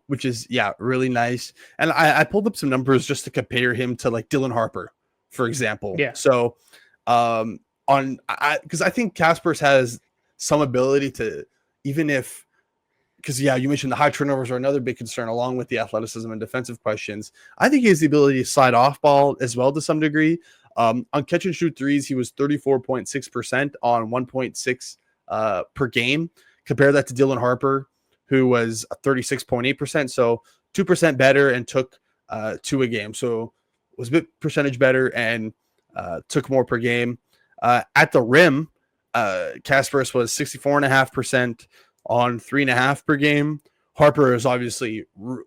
Which is really nice. And I pulled up some numbers just to compare him to like Dylan Harper, for example. Yeah. So because I think Kaspers has some ability to, even if, because you mentioned the high turnovers are another big concern along with the athleticism and defensive questions. I think he has the ability to slide off ball as well to some degree. On catch and shoot threes, he was 34.6% on 1.6 per game. Compare that to Dylan Harper, who was 36.8%. So 2% better and took 2 a game. So was a bit percentage better and took more per game. At the rim, Kasparis was 64.5% on 3.5 per game. Harper is obviously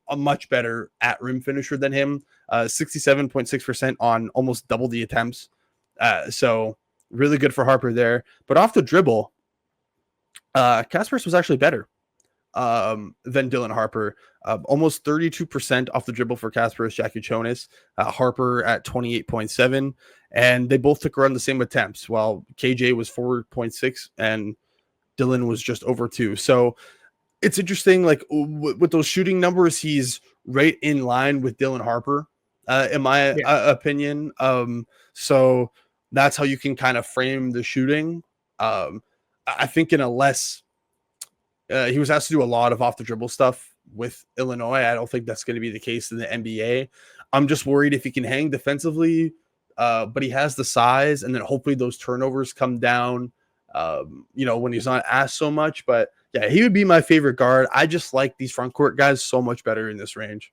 a much better at rim finisher than him, 67.6% on almost double the attempts. So really good for Harper there. But off the dribble, Kasparis was actually better than Dylan Harper. Almost 32% off the dribble for Kasparis, Jakučionis. Harper at 28.7. And they both took around the same attempts, while KJ was 4.6 and Dylan was just over 2. So it's interesting, like with those shooting numbers, he's right in line with Dylan Harper, in my opinion. So that's how you can kind of frame the shooting. I think in a less, he was asked to do a lot of off the dribble stuff with Illinois. I don't think that's going to be the case in the NBA. I'm just worried if he can hang defensively, but he has the size, and then hopefully those turnovers come down, when he's not asked so much. But yeah, he would be my favorite guard. I just like these front court guys so much better in this range.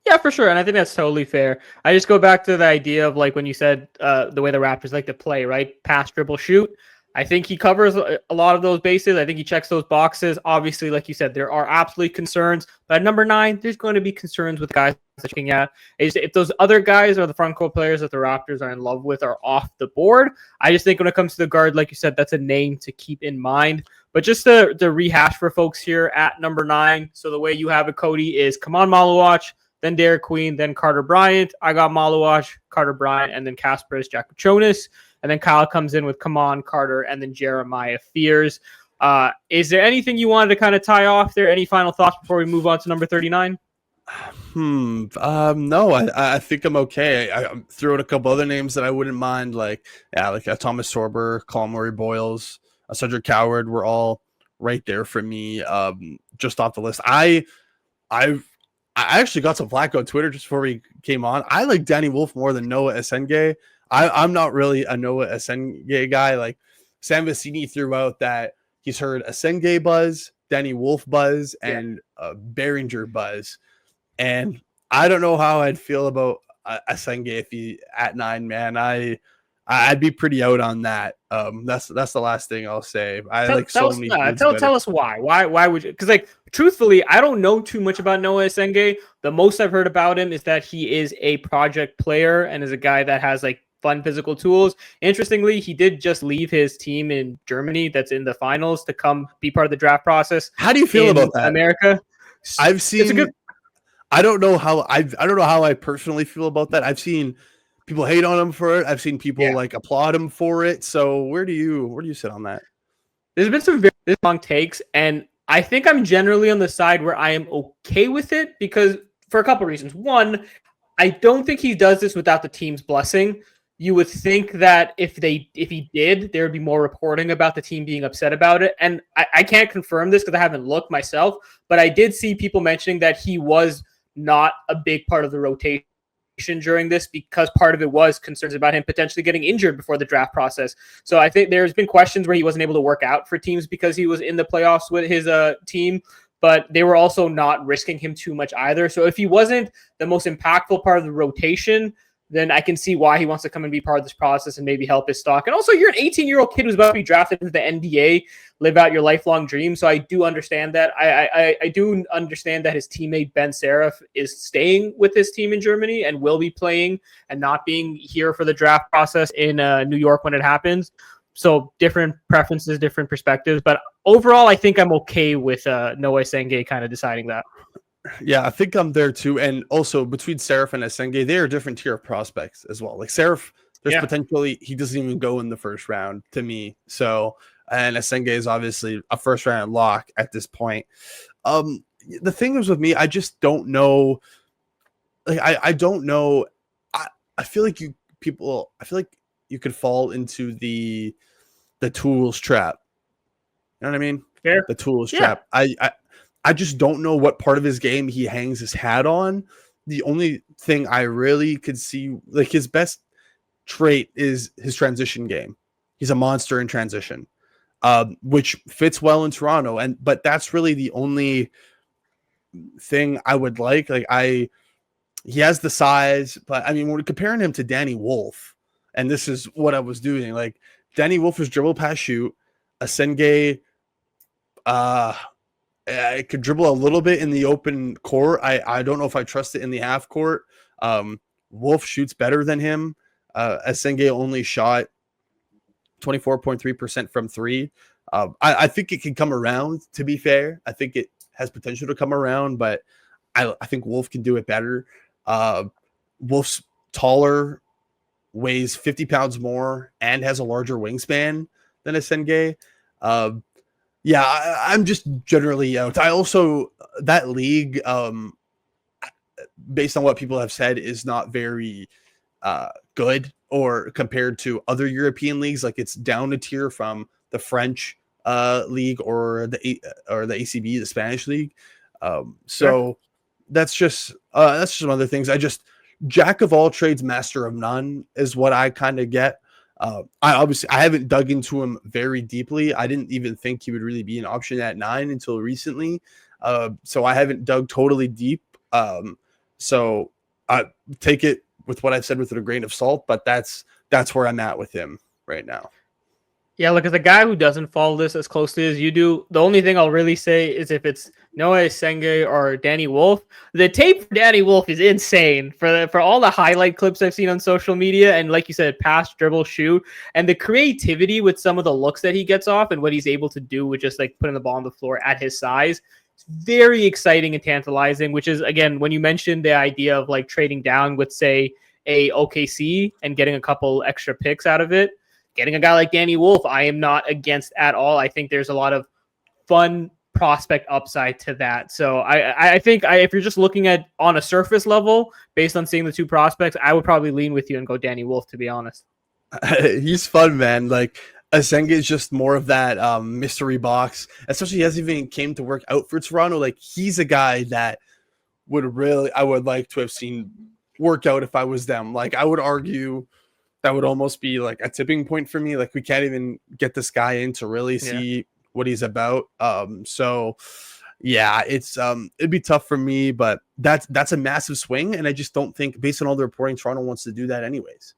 Yeah, for sure. And I think that's totally fair. I just go back to the idea of like when you said the way the Raptors like to play, right? Pass, dribble, shoot. I think he covers a lot of those bases. I think he checks those boxes. Obviously, like you said, there are absolutely concerns. But at number 9, there's going to be concerns with guys looking at. If those other guys are the front court players that the Raptors are in love with are off the board, I just think when it comes to the guard, like you said, that's a name to keep in mind. But just to rehash for folks here at number 9, so the way you have it, Coty, is Kaman Maluach, then Derek Queen, then Carter Bryant. I got Maluach, Carter Bryant, and then Kasparis Jakučionis. And then Kyle comes in with Kaman, Carter, and then Jeremiah Fears. Is there anything you wanted to kind of tie off there? Any final thoughts before we move on to number 39? No, I think I'm okay. I threw out a couple other names that I wouldn't mind, like Thomas Sorber, Colin Murray Boyles, Cedric Coward were all right there for me, just off the list. I actually got some flack on Twitter just before we came on. I like Danny Wolf more than Noah Esenge. I'm not really a Noah Esenge guy. Like Sam Vecini threw out that he's heard Esenge buzz, Danny Wolf buzz, and Behringer buzz. And I don't know how I'd feel about Esenge if he at 9, man. I'd be pretty out on that. That's the last thing I'll say. Tell us why. Why would you? Because like truthfully, I don't know too much about Noah Esenge. The most I've heard about him is that he is a project player and is a guy that has like fun physical tools. Interestingly, he did just leave his team in Germany that's in the finals to come be part of the draft process. How do you feel about that? America? I've seen I don't know how I personally feel about that. I've seen people hate on him for it. I've seen people like applaud him for it. So where do you sit on that? There's been some very long takes, and I think I'm generally on the side where I am okay with it because for a couple of reasons. One, I don't think he does this without the team's blessing. You would think that if he did, there would be more reporting about the team being upset about it. And I can't confirm this because I haven't looked myself, but I did see people mentioning that he was not a big part of the rotation during this because part of it was concerns about him potentially getting injured before the draft process. So I think there's been questions where he wasn't able to work out for teams because he was in the playoffs with his team, but they were also not risking him too much either. So if he wasn't the most impactful part of the rotation, then I can see why he wants to come and be part of this process and maybe help his stock. And also, you're an 18-year-old kid who's about to be drafted into the NBA, live out your lifelong dream. So I do understand that. I do understand that his teammate Ben Seraph is staying with his team in Germany and will be playing and not being here for the draft process in New York when it happens. So different preferences, different perspectives. But overall, I think I'm okay with Noah Esenge kind of deciding that. Yeah, I think I'm there too. And also between Seraph and Esenge, they are a different tier of prospects as well. Like Seraph, there's potentially he doesn't even go in the first round to me. So and Esenge is obviously a first round lock at this point. The thing is with me, I just don't know. Like I don't know. I feel like you could fall into the tools trap. You know what I mean? Fair. The tools trap. I just don't know what part of his game he hangs his hat on. The only thing I really could see, like his best trait is his transition game. He's a monster in transition, which fits well in Toronto. But that's really the only thing I would like. He has the size, but I mean, we're comparing him to Danny Wolf, and this is what I was doing. Like Danny Wolf is dribble pass shoot, Asenge, I could dribble a little bit in the open court. I don't know if I trust it in the half court. Wolf shoots better than him. Asenge only shot 24.3% from three. I think it can come around, to be fair. I think it has potential to come around, but I think Wolf can do it better. Wolf's taller, weighs 50 pounds more, and has a larger wingspan than Asenge. I'm just generally out. I also, that league, based on what people have said, is not very good or compared to other European leagues. Like it's down a tier from the French league or the ACB, the Spanish league. So that's just some other things. Jack of all trades, master of none is what I kind of get. I haven't dug into him very deeply. I didn't even think he would really be an option at 9 until recently. So I haven't dug totally deep. So I take it with what I've said with a grain of salt, but that's where I'm at with him right now. Yeah, look, as a guy who doesn't follow this as closely as you do, the only thing I'll really say is if it's Noah Asenge or Danny Wolf, the tape for Danny Wolf is insane for all the highlight clips I've seen on social media. And like you said, pass, dribble, shoot, and the creativity with some of the looks that he gets off and what he's able to do with just like putting the ball on the floor at his size. It's very exciting and tantalizing, which is, again, when you mentioned the idea of like trading down with, say, a OKC and getting a couple extra picks out of it. Getting a guy like Danny Wolf, I am not against at all. I think there's a lot of fun prospect upside to that. So I think if you're just looking at on a surface level, based on seeing the two prospects, I would probably lean with you and go Danny Wolf, to be honest. He's fun, man. Like Asenge is just more of that mystery box, especially as he even came to work out for Toronto. Like he's a guy that I would like to have seen work out if I was them. Like I would argue that would almost be like a tipping point for me. Like we can't even get this guy in to really see what he's about. So yeah, it's it'd be tough for me, but that's a massive swing. And I just don't think, based on all the reporting, Toronto wants to do that anyways.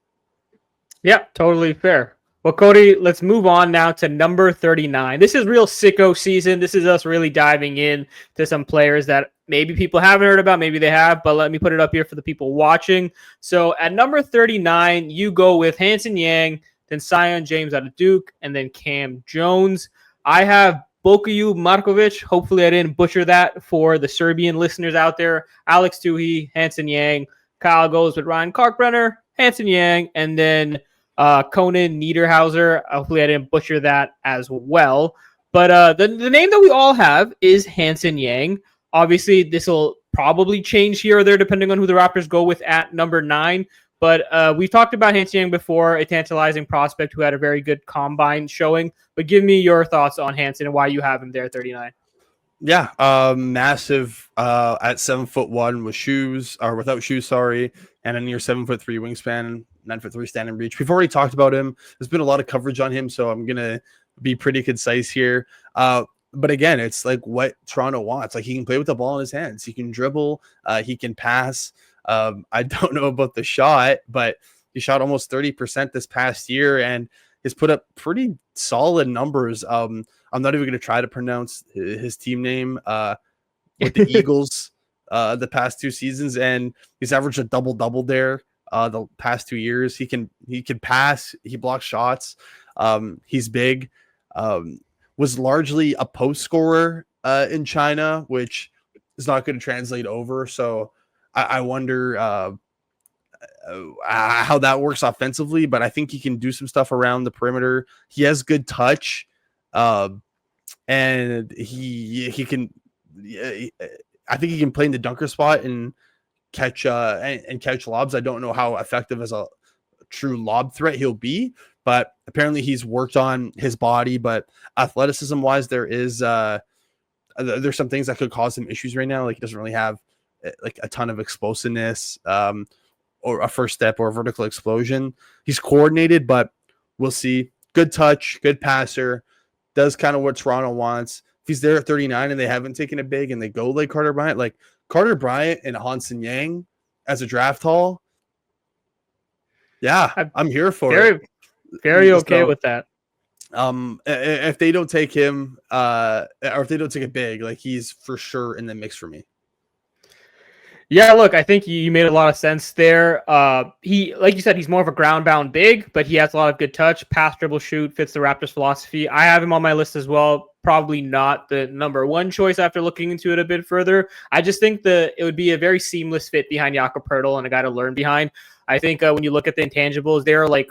Yeah, totally fair. Well, Coty, let's move on now to number 39. This is real sicko season. This is us really diving in to some players that maybe people haven't heard about, maybe they have, but let me put it up here for the people watching. So at number 39, you go with Hanson Yang, then Sion James out of Duke, and then Cam Jones. I have Bokuyu Markovic. Hopefully I didn't butcher that for the Serbian listeners out there. Alex Tuhi, Hanson Yang. Kyle goes with Ryan Kalkbrenner, Hanson Yang, and then Conan Niederhauser. Hopefully I didn't butcher that as well. But the name that we all have is Hanson Yang. Obviously, this will probably change here or there depending on who the Raptors go with at number 9. But we've talked about Hanson Yang before, a tantalizing prospect who had a very good combine showing. But give me your thoughts on Hanson and why you have him there at 39. Yeah, massive at 7'1" with shoes, or without shoes, sorry, and a near 7'3" wingspan, 9'3" standing reach. We've already talked about him. There's been a lot of coverage on him, so I'm gonna be pretty concise here. But again, it's like what Toronto wants. Like he can play with the ball in his hands. He can dribble. He can pass. I don't know about the shot, but he shot almost 30% this past year and has put up pretty solid numbers. I'm not even going to try to pronounce his team name with the Eagles the past 2 seasons, and he's averaged a double-double there the past 2 years. He can pass. He blocks shots. He's big. Was largely a post scorer in China, which is not going to translate over. So I wonder how that works offensively, but I think he can do some stuff around the perimeter. He has good touch, and he can. I think he can play in the dunker spot and catch lobs. I don't know how effective as a true lob threat he'll be, but apparently he's worked on his body. But athleticism wise, there's some things that could cause him issues right now. Like he doesn't really have like a ton of explosiveness, or a first step or a vertical explosion. He's coordinated, but we'll see. Good touch, good passer, does kind of what Toronto wants. if he's there at 39 and they haven't taken a big and they go like Carter Bryant, like Carter Bryant and Hansen Yang as a draft haul, yeah, I'm here for very, it. very okay So, with that. if they don't take him, or if they don't take it big, like he's for sure in the mix for me. Yeah, look, I think you made a lot of sense there. He, like you said, he's more of a ground bound big, but he has a lot of good touch. Pass, dribble, shoot, fits the Raptors philosophy. I have him on my list as well. Probably not the number one choice after looking into it a bit further. I just think that it would be a very seamless fit behind Jakob Poeltl and a guy to learn behind. I think when you look at the intangibles, they're like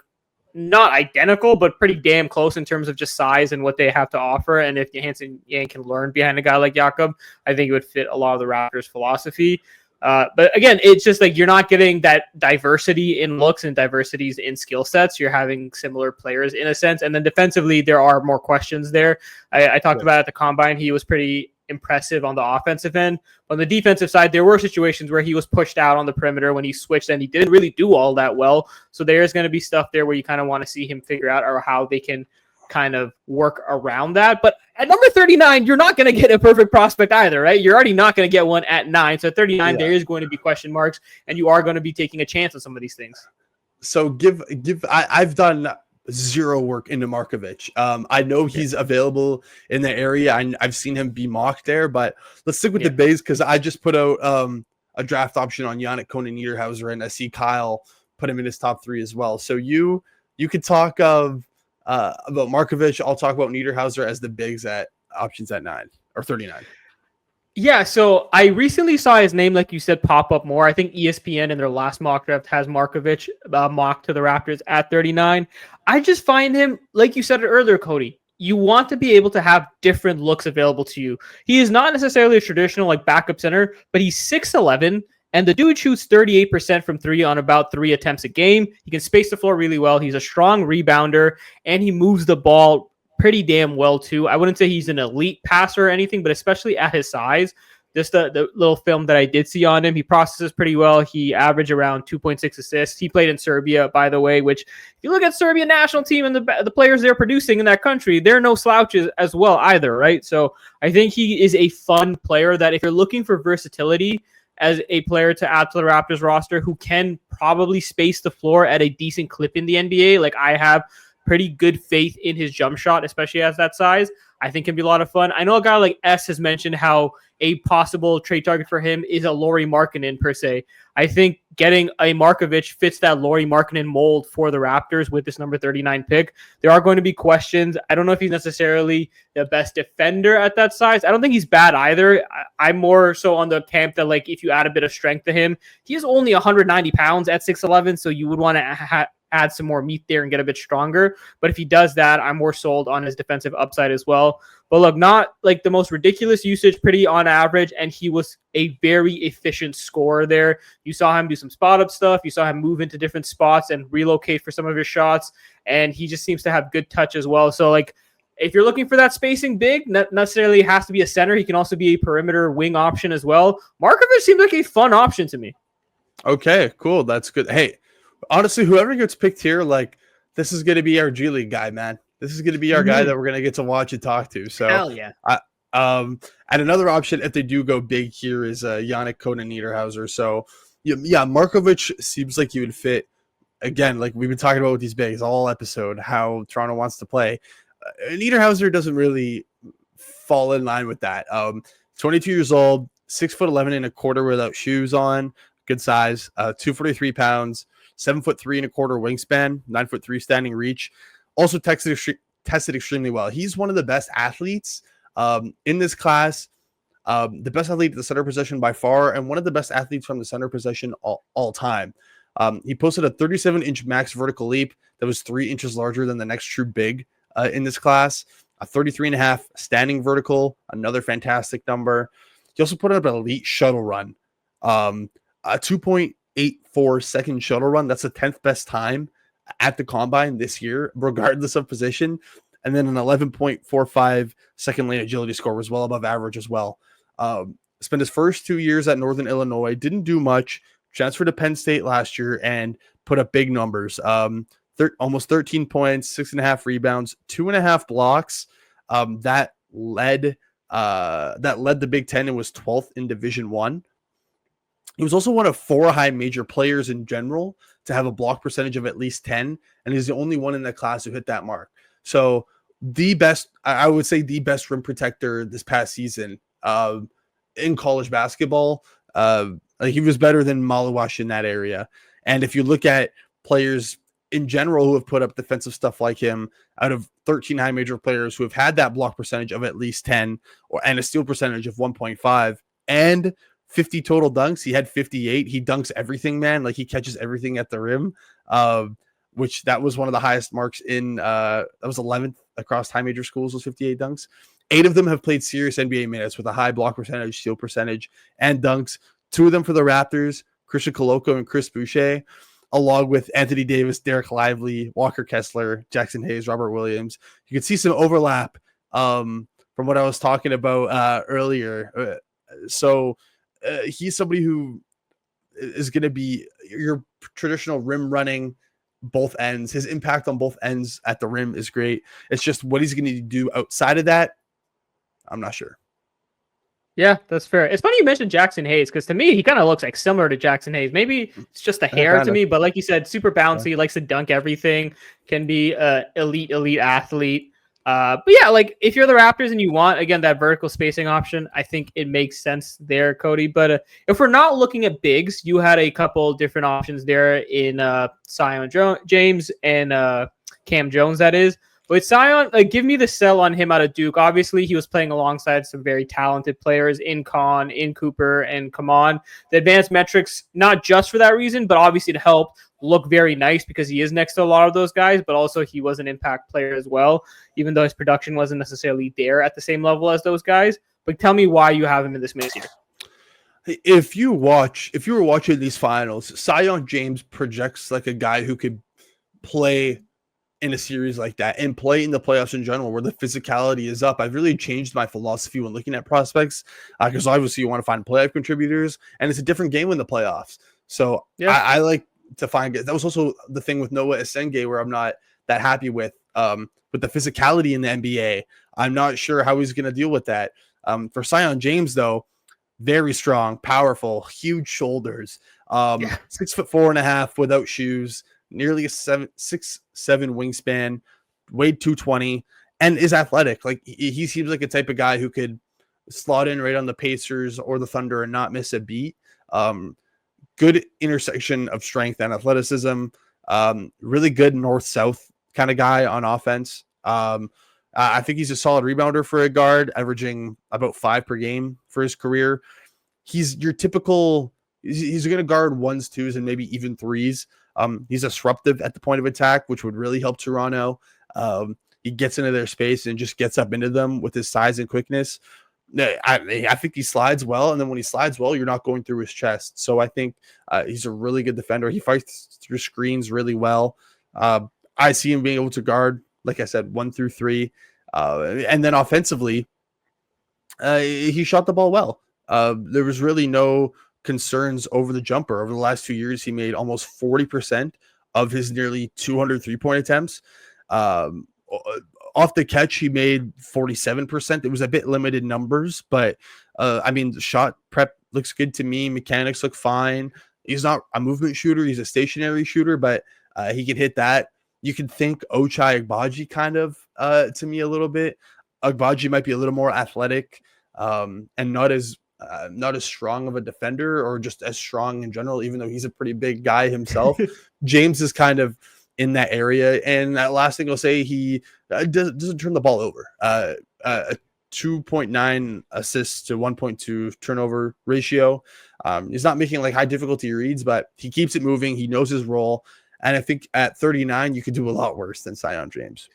not identical, but pretty damn close in terms of just size and what they have to offer. And if Hansen Yang can learn behind a guy like Jakob, I think it would fit a lot of the Raptors' philosophy. But again, it's just like you're not getting that diversity in looks and diversities in skill sets. You're having similar players in a sense. And then defensively, there are more questions there. I talked about at the combine, he was pretty impressive on the offensive end. On the defensive side, there were situations where he was pushed out on the perimeter when he switched and he didn't really do all that well. So there's going to be stuff there where you kind of want to see him figure out or how they can kind of work around that. But at number 39, you're not going to get a perfect prospect either, right? You're already not going to get one at 9. So at 39, there is going to be question marks, and you are going to be taking a chance on some of these things. So I've done zero work into Markovic. I know he's available in the area. I've seen him be mocked there, but let's stick with the bigs because I just put out a draft option on Yannick Konen-Niederhauser, and I see Kyle put him in his top 3 as well. So you could talk about Markovic. I'll talk about Niederhauser as the bigs at options at 9 or 39. Yeah, so I recently saw his name, like you said, pop up more. I think ESPN in their last mock draft has Markovic mocked to the Raptors at 39. I just find him, like you said it earlier, Cody, you want to be able to have different looks available to you. He is not necessarily a traditional like backup center, but he's 6'11", and the dude shoots 38% from 3 on about 3 attempts a game. He can space the floor really well. He's a strong rebounder, and he moves the ball pretty damn well too. I wouldn't say he's an elite passer or anything, but especially at his size, just the little film that I did see on him, he processes pretty well. He averaged around 2.6 assists. He played in Serbia, by the way, which if you look at Serbia national team and the players they're producing in that country, they're no slouches as well either, right? So I think he is a fun player that if you're looking for versatility as a player to add to the Raptors roster who can probably space the floor at a decent clip in the NBA, like I have pretty good faith in his jump shot, especially as that size, I think can be a lot of fun. I know a guy like S has mentioned how a possible trade target for him is a Lauri Markkanen per se. I think getting a Markovic fits that Lauri Markkanen mold for the Raptors with this number 39 pick. There are going to be questions. I don't know if he's necessarily the best defender at that size. I don't think he's bad either. I'm more so on the camp that like if you add a bit of strength to him, he is only 190 pounds at 6'11", so you would want to add some more meat there and get a bit stronger. But if he does that, I'm more sold on his defensive upside as well. But look, not like the most ridiculous usage, pretty on average, and he was a very efficient scorer there. You saw him do some spot-up stuff. You saw him move into different spots and relocate for some of his shots, and he just seems to have good touch as well. So, like, if you're looking for that spacing big, not necessarily has to be a center. He can also be a perimeter wing option as well. Markovic seems like a fun option to me. Okay, cool. That's good. Hey, honestly, whoever gets picked here, like, this is going to be our G League guy, man. This is going to be our guy that we're going to get to watch and talk to. So, hell yeah. And another option, if they do go big here, is Yannick Konen-Niederhauser. So, yeah, Markovic seems like he would fit. Again, like we've been talking about with these bigs all episode, how Toronto wants to play. Niederhauser doesn't really fall in line with that. 22 years old, 6'11" and a quarter without shoes on, good size, 243 pounds, 7'3" and a quarter wingspan, 9'3" standing reach. Also tested extremely well. He's one of the best athletes in this class, the best athlete at the center position by far, and one of the best athletes from the center position all time. He posted a 37-inch max vertical leap that was 3 inches larger than the next true big in this class. A 33.5 standing vertical, another fantastic number. He also put up an elite shuttle run, a 2.84 second shuttle run. That's the 10th best time at the combine this year, regardless of position. And then an 11.45 second lane agility score was well above average as well. Spent his first 2 years at Northern Illinois, didn't do much, transferred to Penn State last year and put up big numbers. Almost 13 points, 6.5 rebounds, 2.5 blocks. That led that led the Big Ten and was 12th in Division One. He was also one of 4 high major players in general to have a block percentage of at least 10, and he's the only one in the class who hit that mark. So the best, I would say, the best rim protector this past season in college basketball. He was better than Malawash in that area. And if you look at players in general who have put up defensive stuff like him, out of 13 high major players who have had that block percentage of at least 10 and a steal percentage of 1.5 and 50 total dunks, he had 58. He dunks everything, man. Like, he catches everything at the rim, which that was one of the highest marks in that was 11th across high major schools, was 58 dunks. 8 of them have played serious NBA minutes with a high block percentage, steal percentage, and dunks. 2 of them for the Raptors, Christian Koloko and Chris Boucher, along with Anthony Davis, Derek Lively, Walker Kessler, Jackson Hayes, Robert Williams. You can see some overlap from what I was talking about earlier. So he's somebody who is going to be your traditional rim running both ends. His impact on both ends at the rim is great. It's just what he's going to do outside of that, I'm not sure. Yeah, that's fair. It's funny you mentioned Jackson Hayes, because to me, he kind of looks like similar to Jackson Hayes. Maybe it's just the hair to me, but like you said, super bouncy, likes to dunk everything, can be an elite athlete. But yeah, like if you're the Raptors and you want, again, that vertical spacing option, I think it makes sense there, Cody. But if we're not looking at bigs, you had a couple different options there in Zion James and Cam Jones, that is. With Zion, give me the sell on him out of Duke. Obviously, he was playing alongside some very talented players in Kahn, in Cooper, and Kaman. The advanced metrics, not just for that reason, but obviously to help look very nice because he is next to a lot of those guys, but also he was an impact player as well, even though his production wasn't necessarily there at the same level as those guys. But tell me why you have him in this mix here. If you were watching these finals, Zion James projects like a guy who could play in a series like that and play in the playoffs in general where the physicality is up. I've really changed my philosophy when looking at prospects because obviously you want to find playoff contributors, and it's a different game in the playoffs. So yeah, I like to find it. That was also the thing with Noah Esenge where I'm not that happy with the physicality in the NBA. I'm not sure how he's going to deal with that. For Zion James, though, very strong, powerful, huge shoulders, 6'4.5" without shoes, nearly a 6'7" wingspan, weighed 220, and is athletic. Like he seems like a type of guy who could slot in right on the Pacers or the Thunder and not miss a beat. Good intersection of strength and athleticism. Really good north-south kind of guy on offense. I think he's a solid rebounder for a guard, averaging about 5 per game for his career. He's your typical. He's going to guard ones, twos, and maybe even threes. He's disruptive at the point of attack, which would really help Toronto. He gets into their space and just gets up into them with his size and quickness. I think he slides well, and then when he slides well, you're not going through his chest. So I think he's a really good defender. He fights through screens really well. I see him being able to guard, like I said, 1 through 3. And then offensively, he shot the ball well. There was really no concerns over the jumper. Over the last 2 years, he made almost 40% of his nearly 200 3-point attempts. Off the catch, he made 47%. It was a bit limited numbers, but I mean, the shot prep looks good to me. Mechanics look fine. He's not a movement shooter. He's a stationary shooter, but he can hit that. You can think Ochai Agbaji kind of to me a little bit. Agbaji might be a little more athletic and not as strong of a defender, or just as strong in general, even though he's a pretty big guy himself. James is kind of in that area. And that last thing I'll say, he doesn't turn the ball over. 2.9 assists to 1.2 turnover ratio. He's not making like high difficulty reads, but he keeps it moving. He knows his role. And I think at 39, you could do a lot worse than Zion James.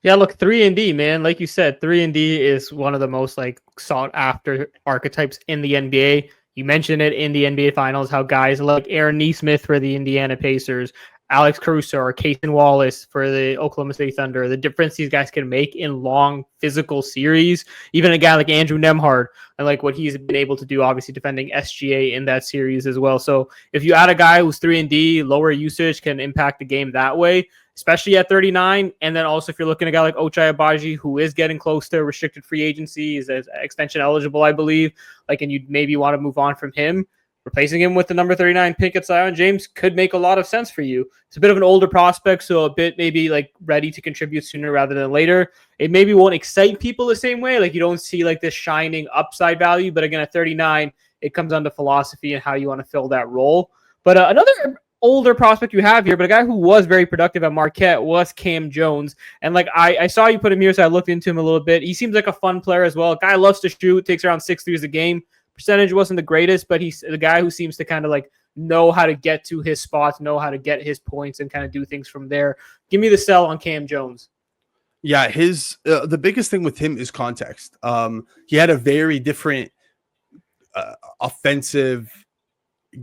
Yeah, look, 3-and-D, man. Like you said, 3-and-D is one of the most like sought after archetypes in the NBA. You mentioned it in the NBA Finals, how guys like Aaron Nesmith for the Indiana Pacers, Alex Caruso or Cason Wallace for the Oklahoma City Thunder, the difference these guys can make in long physical series, even a guy like Andrew Nemhard and like what he's been able to do, obviously defending SGA in that series as well. So if you add a guy who's 3-and-D, lower usage, can impact the game that way, especially at 39. And then also if you're looking at a guy like Ochai Agbaji, who is getting close to restricted free agency, is extension eligible, I believe, like, and you maybe want to move on from him, replacing him with the number 39 pick at Zion James could make a lot of sense for you. It's a bit of an older prospect, so a bit maybe like ready to contribute sooner rather than later. It maybe won't excite people the same way. Like you don't see like this shining upside value, but again, at 39, it comes down to philosophy and how you want to fill that role. But another older prospect you have here, but a guy who was very productive at Marquette was Cam Jones. And like I saw you put him here, so I looked into him a little bit. He seems like a fun player as well. Guy loves to shoot, takes around 6 threes a game. Percentage wasn't the greatest, but he's the guy who seems to kind of like know how to get to his spots, know how to get his points, and kind of do things from there. Give me the sell on Cam Jones. Yeah, his the biggest thing with him is context. He had a very different offensive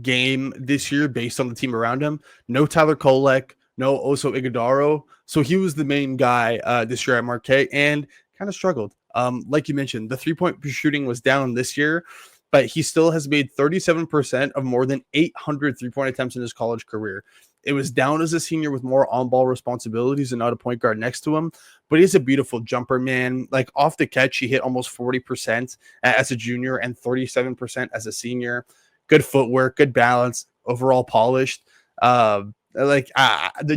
game this year based on the team around him. No Tyler Kolek, no Oso Iguodaro, so he was the main guy this year at Marquette and kind of struggled. Like you mentioned, the 3-point shooting was down this year, but he still has made 37% of more than 800 3-point attempts in his college career. It was down as a senior with more on-ball responsibilities and not a point guard next to him, but he's a beautiful jumper, man. Like off the catch, he hit almost 40% as a junior and 37% as a senior. Good footwork, good balance, overall polished. The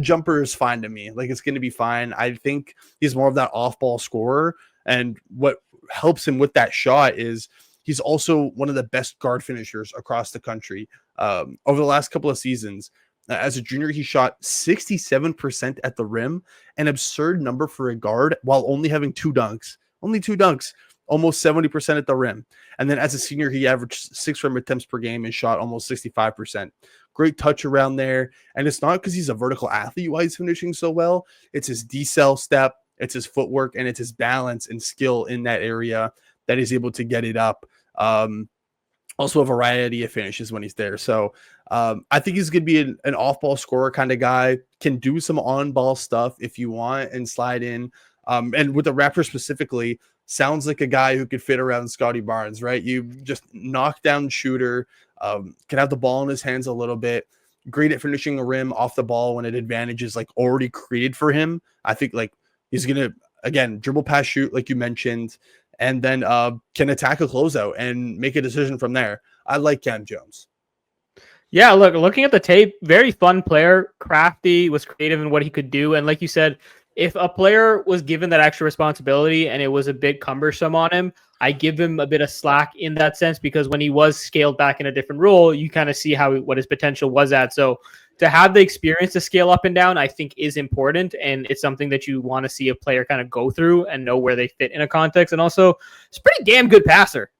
jumper is fine to me. Like it's going to be fine. I think he's more of that off-ball scorer, and what helps him with that shot is he's also one of the best guard finishers across the country. Over the last couple of seasons, as a junior, he shot 67% at the rim, an absurd number for a guard, while only having 2 dunks. Only 2 dunks, almost 70% at the rim. And then as a senior, he averaged 6 rim attempts per game and shot almost 65%. Great touch around there. And it's not because he's a vertical athlete why he's finishing so well. It's his decel step, it's his footwork, and it's his balance and skill in that area that he's able to get it up. Also a variety of finishes when he's there. So I think he's going to be an off-ball scorer kind of guy, can do some on-ball stuff if you want and slide in. And with the Raptors specifically, sounds like a guy who could fit around Scotty Barnes, right? You just knock down shooter, can have the ball in his hands a little bit, great at finishing a rim off the ball when an advantage is like already created for him. I think like he's going to, again, dribble, pass, shoot, like you mentioned, and then can attack a closeout and make a decision from there. I like Cam Jones. Yeah, looking at the tape, very fun player, crafty, was creative in what he could do. And like you said, if a player was given that extra responsibility and it was a bit cumbersome on him, I give him a bit of slack in that sense, because when he was scaled back in a different role, you kind of see what his potential was at. So to have the experience to scale up and down, I think is important. And it's something that you want to see a player kind of go through and know where they fit in a context. And also, it's a pretty damn good passer.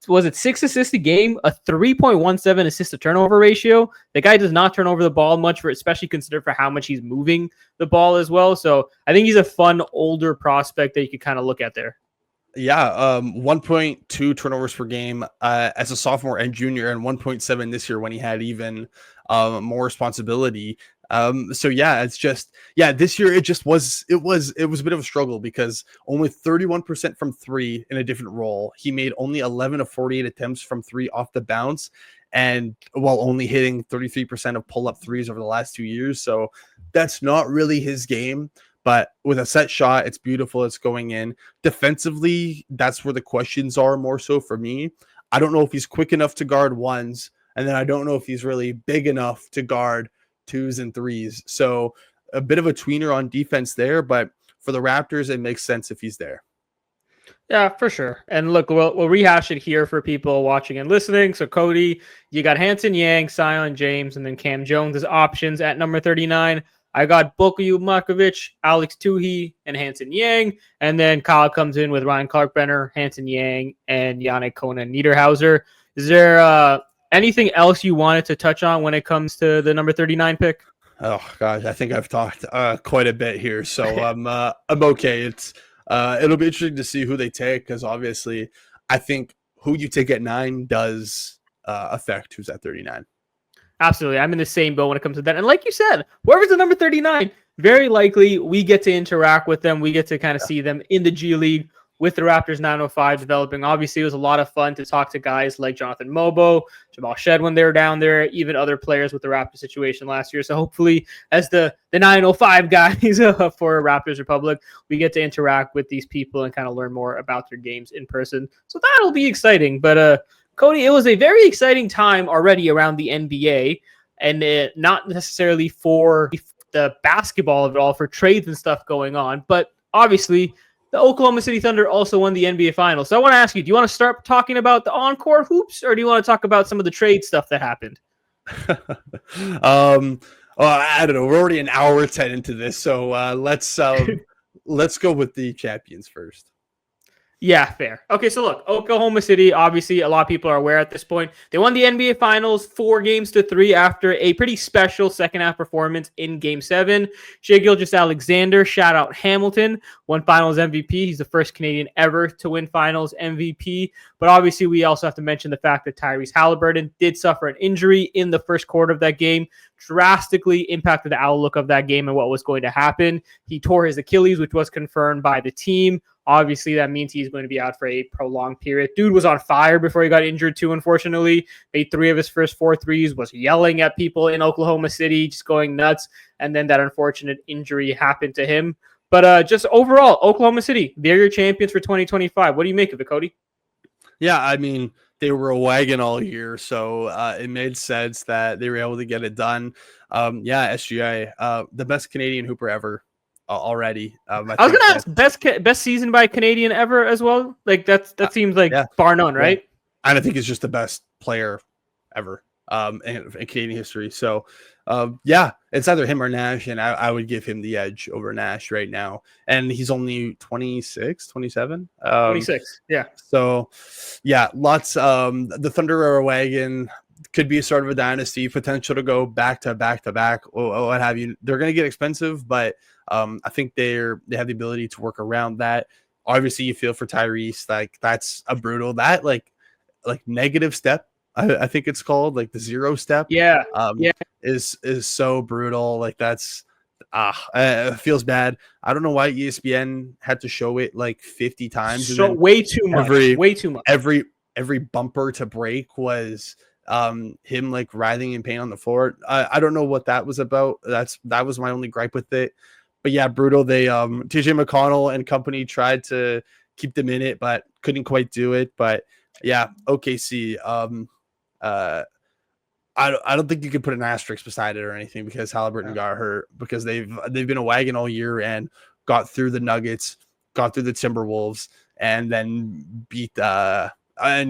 Was it 6 assists a game, a 3.17 assist to turnover ratio? The guy does not turn over the ball much, especially considered for how much he's moving the ball as well. So I think he's a fun older prospect that you could kind of look at there. Yeah, 1.2 turnovers per game as a sophomore and junior, and 1.7 this year when he had even more responsibility. So yeah, it's just, this year it was a bit of a struggle because only 31% from 3 in a different role. He made only 11 of 48 attempts from 3 off the bounce, and while only hitting 33% of pull-up threes over the last 2 years. So that's not really his game. But with a set shot, it's beautiful. It's going in. Defensively, that's where the questions are more so for me. I don't know if he's quick enough to guard 1s, and then I don't know if he's really big enough to guard 2s and 3s. So a bit of a tweener on defense there, but for the Raptors, it makes sense if he's there. Yeah, for sure. And look, we'll rehash it here for people watching and listening. So Cody, you got Hanson Yang, Zion James, and then Cam Jones as options at number 39. I got Boku Markovic, Alex Tuhey, and Hanson Yang. And then Kyle comes in with Ryan Clark-Benner, Hanson Yang, and Yannick Conan Niederhauser. Is there anything else you wanted to touch on when it comes to the number 39 pick? Oh, gosh, I think I've talked quite a bit here. So I'm okay. It'll be interesting to see who they take, because obviously I think who you take at 9 does affect who's at 39. Absolutely. I'm in the same boat when it comes to that. And like you said, whoever's the number 39, very likely we get to interact with them. We get to kind of see them in the G League with the Raptors 905 developing. Obviously, it was a lot of fun to talk to guys like Jonathan Mobo, Jamal Shed when they were down there, even other players with the Raptors situation last year. So hopefully, as the 905 guys for Raptors Republic, we get to interact with these people and kind of learn more about their games in person. So that'll be exciting. But Coty, it was a very exciting time already around the NBA, and not necessarily for the basketball of it all, for trades and stuff going on, but obviously the Oklahoma City Thunder also won the NBA Finals. So I want to ask you, do you want to start talking about the on-court hoops, or do you want to talk about some of the trade stuff that happened? Well, I don't know. We're already an hour 10 into this, so let's go with the champions first. Yeah, fair. Okay, so look, Oklahoma City, obviously a lot of people are aware at this point. They won the NBA Finals 4-3 after a pretty special second half performance in Game 7. Shai Gilgeous-Alexander, shout out Hamilton, won Finals MVP. He's the first Canadian ever to win Finals MVP. But obviously we also have to mention the fact that Tyrese Halliburton did suffer an injury in the first quarter of that game, drastically impacted the outlook of that game and what was going to happen. He tore his Achilles, which was confirmed by the team. Obviously, that means he's going to be out for a prolonged period. Dude was on fire before he got injured too, unfortunately. Made 3 of his first 4 threes, was yelling at people in Oklahoma City, just going nuts. And then that unfortunate injury happened to him. But just overall, Oklahoma City, they're your champions for 2025. What do you make of it, Coty? Yeah, I mean, they were a wagon all year, so it made sense that they were able to get it done. Yeah, SGA, the best Canadian hooper ever. Already. I was going to ask best season by a Canadian ever as well. Like that seems like bar none, right? Yeah. And I think he's just the best player ever in Canadian history. So yeah, it's either him or Nash, and I would give him the edge over Nash right now. And he's only 26, 27. 26. Yeah. So yeah, lots. The Thunder are a wagon. Could be a sort of a dynasty, potential to go back to back to back, or what have you. They're going to get expensive, but I think they have the ability to work around that. Obviously, you feel for Tyrese, like that's a brutal like negative step. I think it's called like the 0 step. Yeah, is so brutal. Like that's it feels bad. I don't know why ESPN had to show it like 50 times. So way too much. Way too much. Every bumper to break was him like writhing in pain on the floor. I don't know what that was about. That was my only gripe with it. But yeah, brutal. They TJ McConnell and company tried to keep them in it, but couldn't quite do it. But yeah, OKC. I don't think you could put an asterisk beside it or anything because Halliburton got hurt, because they've been a wagon all year and got through the Nuggets, got through the Timberwolves, and then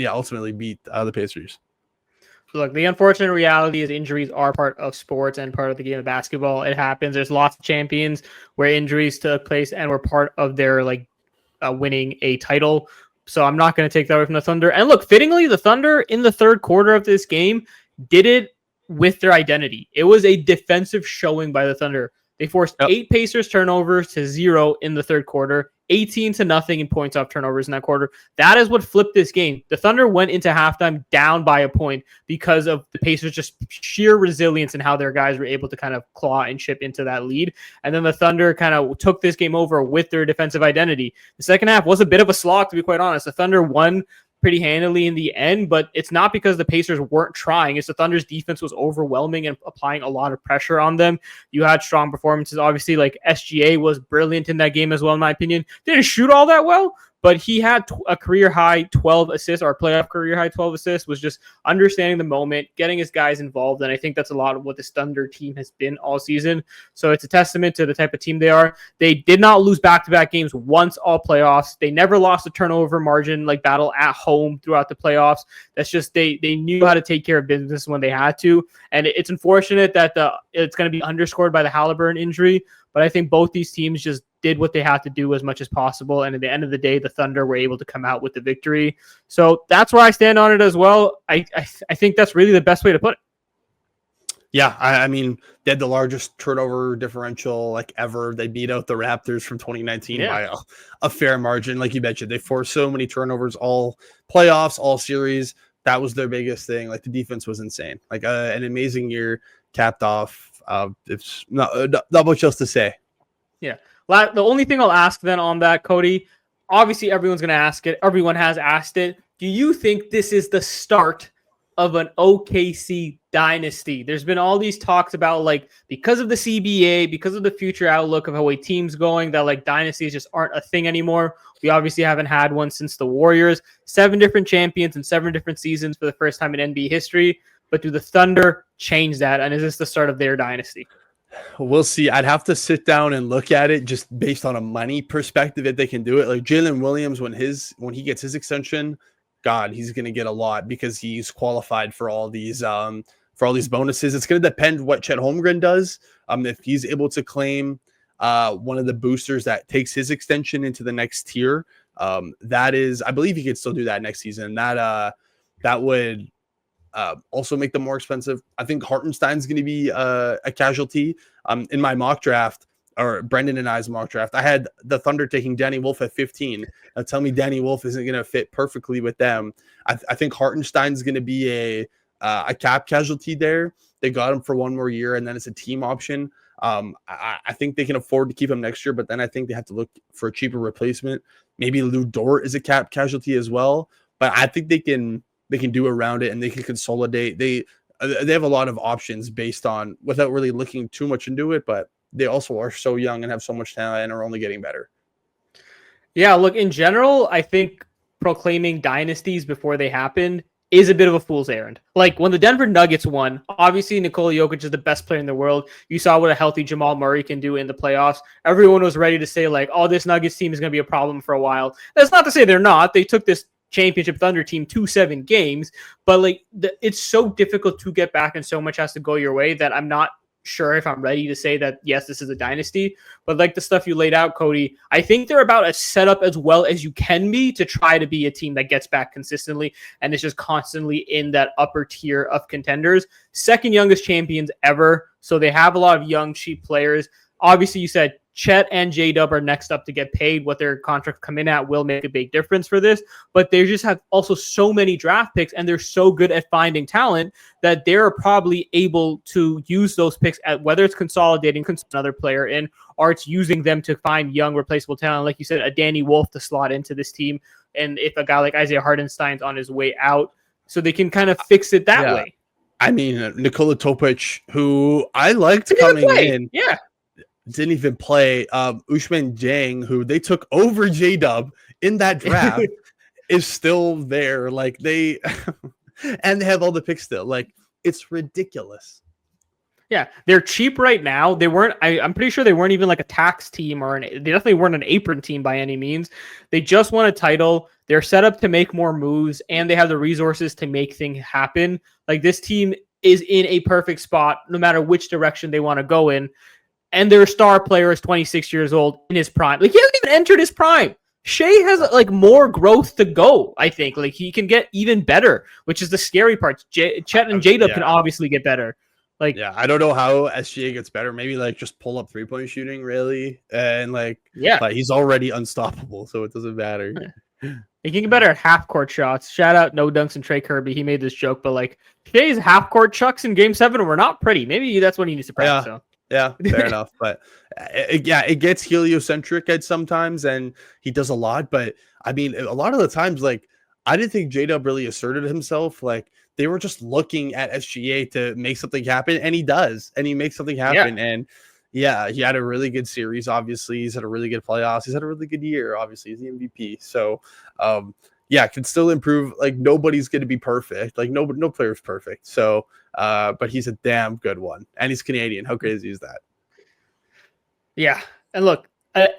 ultimately beat the Pacers. Look, the unfortunate reality is injuries are part of sports and part of the game of basketball. It happens. There's lots of champions where injuries took place and were part of their winning a title. So I'm not going to take that away from the Thunder. And look, fittingly, the Thunder in the third quarter of this game did it with their identity. It was a defensive showing by the Thunder. They forced 8 Pacers turnovers to 0 in the third quarter, 18-0 in points off turnovers in that quarter. That is what flipped this game. The Thunder went into halftime down by a point because of the Pacers' just sheer resilience and how their guys were able to kind of claw and chip into that lead. And then the Thunder kind of took this game over with their defensive identity. The second half was a bit of a slog, to be quite honest. The Thunder won pretty handily in the end, but it's not because the Pacers weren't trying. It's the Thunder's defense was overwhelming and applying a lot of pressure on them. You had strong performances. Obviously, like SGA was brilliant in that game as well, in my opinion. Didn't shoot all that well, but he had a career high 12 assists, or playoff career high 12 assists, was just understanding the moment, getting his guys involved. And I think that's a lot of what this Thunder team has been all season. So it's a testament to the type of team they are. They did not lose back-to-back games once all playoffs. They never lost a turnover margin battle at home throughout the playoffs. That's just, they knew how to take care of business when they had to. And it's unfortunate that it's going to be underscored by the Halliburton injury. But I think both these teams just did what they had to do as much as possible. And at the end of the day, the Thunder were able to come out with the victory. So that's where I stand on it as well. I think that's really the best way to put it. Yeah, I mean, they had the largest turnover differential ever. They beat out the Raptors from 2019 by a fair margin. Like you mentioned, they forced so many turnovers all playoffs, all series. that was their biggest thing. Like the defense was insane. Like an amazing year capped off. It's not much else to say. Yeah. The only thing I'll ask then on that, Coty, obviously everyone's going to ask it. Everyone has asked it. Do you think this is the start of an OKC dynasty? There's been all these talks about, like, because of the CBA, because of the future outlook of how a team's going, that like dynasties just aren't a thing anymore. We obviously haven't had one since the Warriors. 7 different champions in 7 different seasons for the first time in NBA history. But do the Thunder change that? And is this the start of their dynasty? We'll see. I'd have to sit down and look at it just based on a money perspective if they can do it. Like Jalen Williams, when he gets his extension, God, he's going to get a lot because he's qualified for all these bonuses. It's going to depend what Chet Holmgren does. If he's able to claim one of the boosters that takes his extension into the next tier, that is, I believe he could still do that next season. That would also make them more expensive. I think Hartenstein's going to be a casualty. In my mock draft, or Brendan and I's mock draft, I had the Thunder taking Danny Wolf at 15. Now tell me Danny Wolf isn't going to fit perfectly with them. I think Hartenstein's going to be a cap casualty there. They got him for 1 more year, and then it's a team option. I think they can afford to keep him next year, but then I think they have to look for a cheaper replacement. Maybe Lou Dort is a cap casualty as well, but I think they can do around it, and they can consolidate. They have a lot of options based on, without really looking too much into it, but they also are so young and have so much talent and are only getting better. Yeah, look, in general, I think proclaiming dynasties before they happen is a bit of a fool's errand. Like when the Denver Nuggets won, obviously Nikola Jokic is the best player in the world. You saw what a healthy Jamal Murray can do in the playoffs. Everyone was ready to say like, oh, this Nuggets team is going to be a problem for a while. That's not to say they're not. They took this championship Thunder team to 7 games, but like it's so difficult to get back and so much has to go your way that I'm not sure if I'm ready to say that, yes, this is a dynasty. But like the stuff you laid out, Coty, I think they're about as set up as well as you can be to try to be a team that gets back consistently and is just constantly in that upper tier of contenders. 2nd youngest champions ever. So they have a lot of young, cheap players. Obviously, you said Chet and J-Dub are next up to get paid. What their contracts come in at will make a big difference for this. But they just have also so many draft picks, and they're so good at finding talent that they're probably able to use those picks at whether it's consolidating another player in or it's using them to find young replaceable talent. Like you said, a Danny Wolf to slot into this team. And if a guy like Isaiah Hartenstein's on his way out, so they can kind of fix it that way. I mean, Nikola Topic, who I liked coming in. Yeah. Didn't even play. Usman Jang, who they took over J-Dub in that draft, is still there. Like they and they have all the picks still. Like it's ridiculous. Yeah, they're cheap right now. They weren't. I'm pretty sure they weren't even like a tax team they definitely weren't an apron team by any means. They just won a title. They're set up to make more moves, and they have the resources to make things happen. Like this team is in a perfect spot, no matter which direction they want to go in. And their star player is 26 years old in his prime. Like he hasn't even entered his prime. Shea has like more growth to go. I think like he can get even better, which is the scary part. Chet and J-Dub can obviously get better. Like, yeah, I don't know how SGA gets better. Maybe like just pull up 3-point shooting really, and like but he's already unstoppable, so it doesn't matter. He can get better at half court shots. Shout out No Dunks and Trey Kirby. He made this joke, but like Shea's half court chucks in Game 7 were not pretty. Maybe that's what he needs to practice. Yeah. Yeah, fair enough. But it gets heliocentric at sometimes, and he does a lot. But I mean, a lot of the times, like I didn't think J-Dub really asserted himself. Like they were just looking at SGA to make something happen, and he does, and he makes something happen. Yeah. And yeah, he had a really good series. Obviously, he's had a really good playoffs. He's had a really good year. Obviously, he's the MVP. So, yeah, can still improve. Like nobody's going to be perfect. Like no player's perfect. So. But he's a damn good one, and he's Canadian. How crazy is that? Yeah, and look,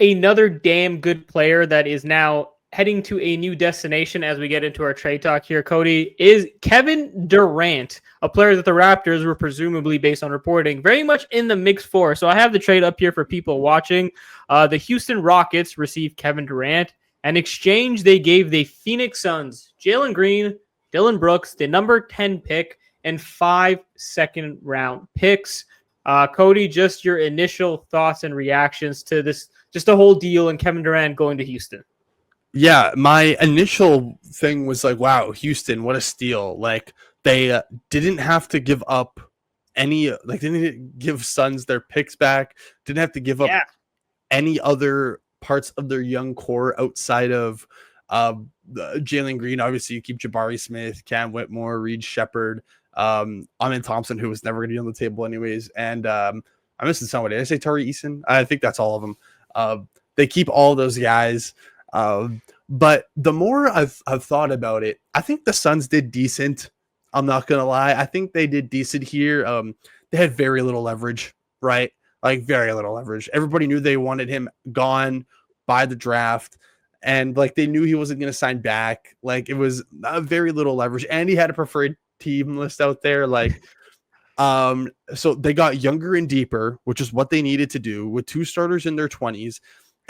another damn good player that is now heading to a new destination as we get into our trade talk here, Coty, is Kevin Durant, a player that the Raptors were presumably, based on reporting, very much in the mix for. So I have the trade up here for people watching. The Houston Rockets received Kevin Durant. In exchange, they gave the Phoenix Suns Jalen Green, Dylan Brooks, the number 10 pick, and 5 second-round picks. Coty, just your initial thoughts and reactions to this, just the whole deal and Kevin Durant going to Houston. Yeah, my initial thing was like, wow, Houston, what a steal. Like they didn't have to give up any, like they didn't give Suns their picks back, didn't have to give up Yeah. any other parts of their young core outside of Jalen Green. Obviously, you keep Jabari Smith, Cam Whitmore, Reed Shepard, Amin Thompson, who was never going to be on the table anyways, and I'm missing somebody. Did I say Tari Eason? I think that's all of them. They keep all those guys. But the more I've thought about it, I think the Suns did decent. I'm not gonna lie. I think they did decent here. They had very little leverage, right? Like very little leverage. Everybody knew they wanted him gone by the draft, and like they knew he wasn't going to sign back. Like it was very little leverage, and he had a preferred team list out there. Like, so they got younger and deeper, which is what they needed to do with two starters in their 20s.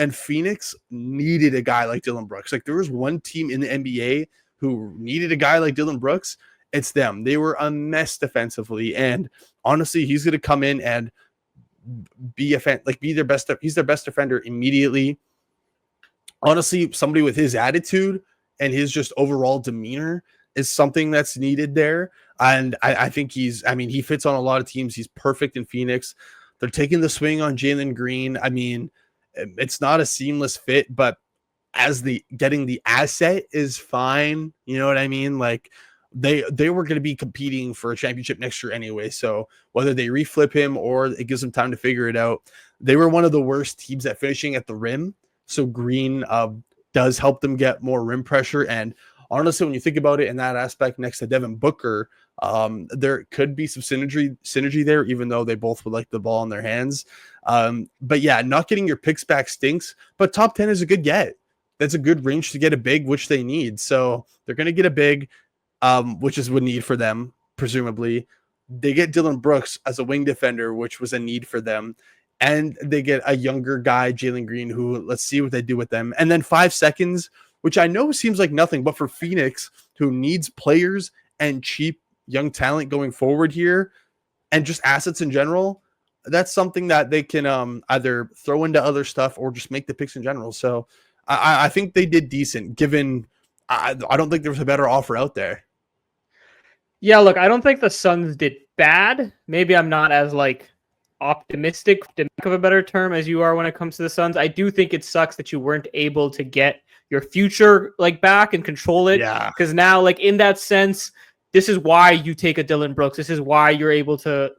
And Phoenix needed a guy like Dylan Brooks. Like there was one team in the NBA who needed a guy like Dylan Brooks. It's them. They were a mess defensively, and honestly, he's going to come in and be their best. He's their best defender immediately. Honestly, somebody with his attitude and his just overall demeanor is something that's needed there. And I think he fits on a lot of teams. He's perfect in Phoenix. They're taking the swing on Jalen Green. I mean, it's not a seamless fit, but getting the asset is fine. You know what I mean? Like they were going to be competing for a championship next year anyway. So whether they reflip him or it gives them time to figure it out, they were one of the worst teams at finishing at the rim. So Green does help them get more rim pressure. And honestly, when you think about it in that aspect next to Devin Booker, there could be some synergy there, even though they both would like the ball in their hands. But yeah, not getting your picks back stinks, but top 10 is a good get. That's a good range to get a big, which they need. So they're going to get a big, which is a need for them, presumably. They get Dylan Brooks as a wing defender, which was a need for them. And they get a younger guy, Jalen Green, who let's see what they do with them. And then 5 seconds, which I know seems like nothing, but for Phoenix, who needs players and cheap young talent going forward here, and just assets in general, that's something that they can either throw into other stuff or just make the picks in general. So I think they did decent, given I don't think there was a better offer out there. Yeah, look, I don't think the Suns did bad. Maybe I'm not as optimistic, to lack of a better term, as you are when it comes to the Suns. I do think it sucks that you weren't able to get your future back and control it. Yeah. Because now, in that sense, this is why you take a Dylan Brooks. This is why you're able to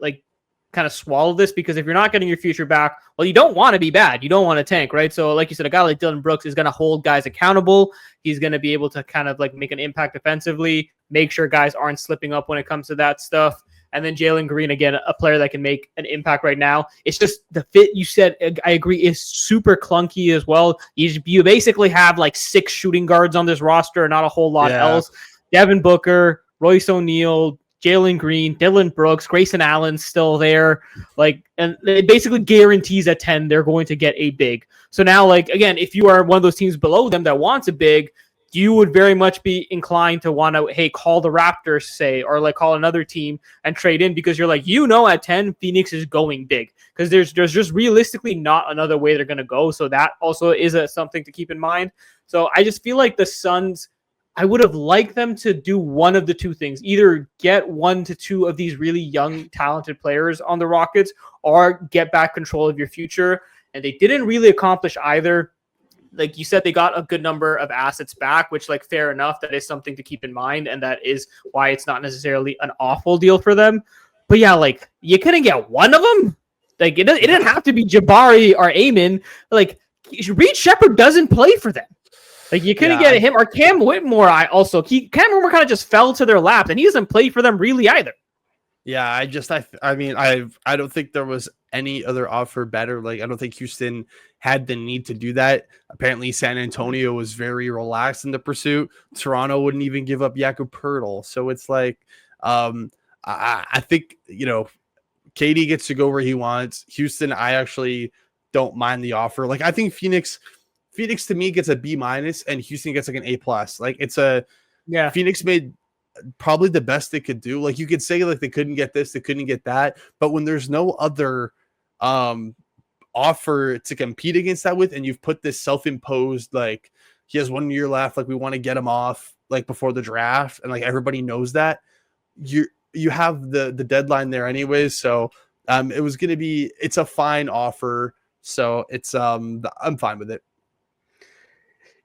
kind of swallow this, because if you're not getting your future back, well, you don't want to be bad. You don't want to tank, right? So like you said, a guy like Dylan Brooks is going to hold guys accountable. He's going to be able to kind of make an impact defensively, make sure guys aren't slipping up when it comes to that stuff. And then Jalen Green, again, a player that can make an impact right now. It's just the fit you said, I agree, is super clunky as well. You basically have 6 shooting guards on this roster, not a whole lot else. Devin Booker, Royce O'Neal, Jalen Green, Dylan Brooks, Grayson Allen's still there. And it basically guarantees at 10 they're going to get a big. So now, again, if you are one of those teams below them that wants a big, you would very much be inclined to want to, hey, call the Raptors, say, or call another team and trade in, because you're at 10, Phoenix is going big, because there's just realistically not another way they're going to go. So that also is something to keep in mind. So I just feel like the Suns, I would have liked them to do one of the two things: either get 1 to 2 of these really young, talented players on the Rockets, or get back control of your future. And they didn't really accomplish either. Like you said, they got a good number of assets back, which, fair enough. That is something to keep in mind, and that is why it's not necessarily an awful deal for them. But yeah, you couldn't get one of them. It didn't have to be Jabari or Amin. Reed Shepard doesn't play for them. You couldn't get him or Cam Whitmore. Cam Whitmore kind of just fell to their lap, and he doesn't play for them really either. Yeah, I don't think there was any other offer better. I don't think Houston had the need to do that. Apparently, San Antonio was very relaxed in the pursuit. Toronto wouldn't even give up Jakob Poeltl. So it's I think, KD gets to go where he wants. Houston, I actually don't mind the offer. I think Phoenix to me gets a B-, and Houston gets an A+. Phoenix made probably the best they could do. You could say they couldn't get this, they couldn't get that, but when there's no other offer to compete against that with, and you've put this self-imposed he has 1 year left. Like we want to get him off like before the draft, and like everybody knows that you have the deadline there anyways. So it's a fine offer. So I'm fine with it.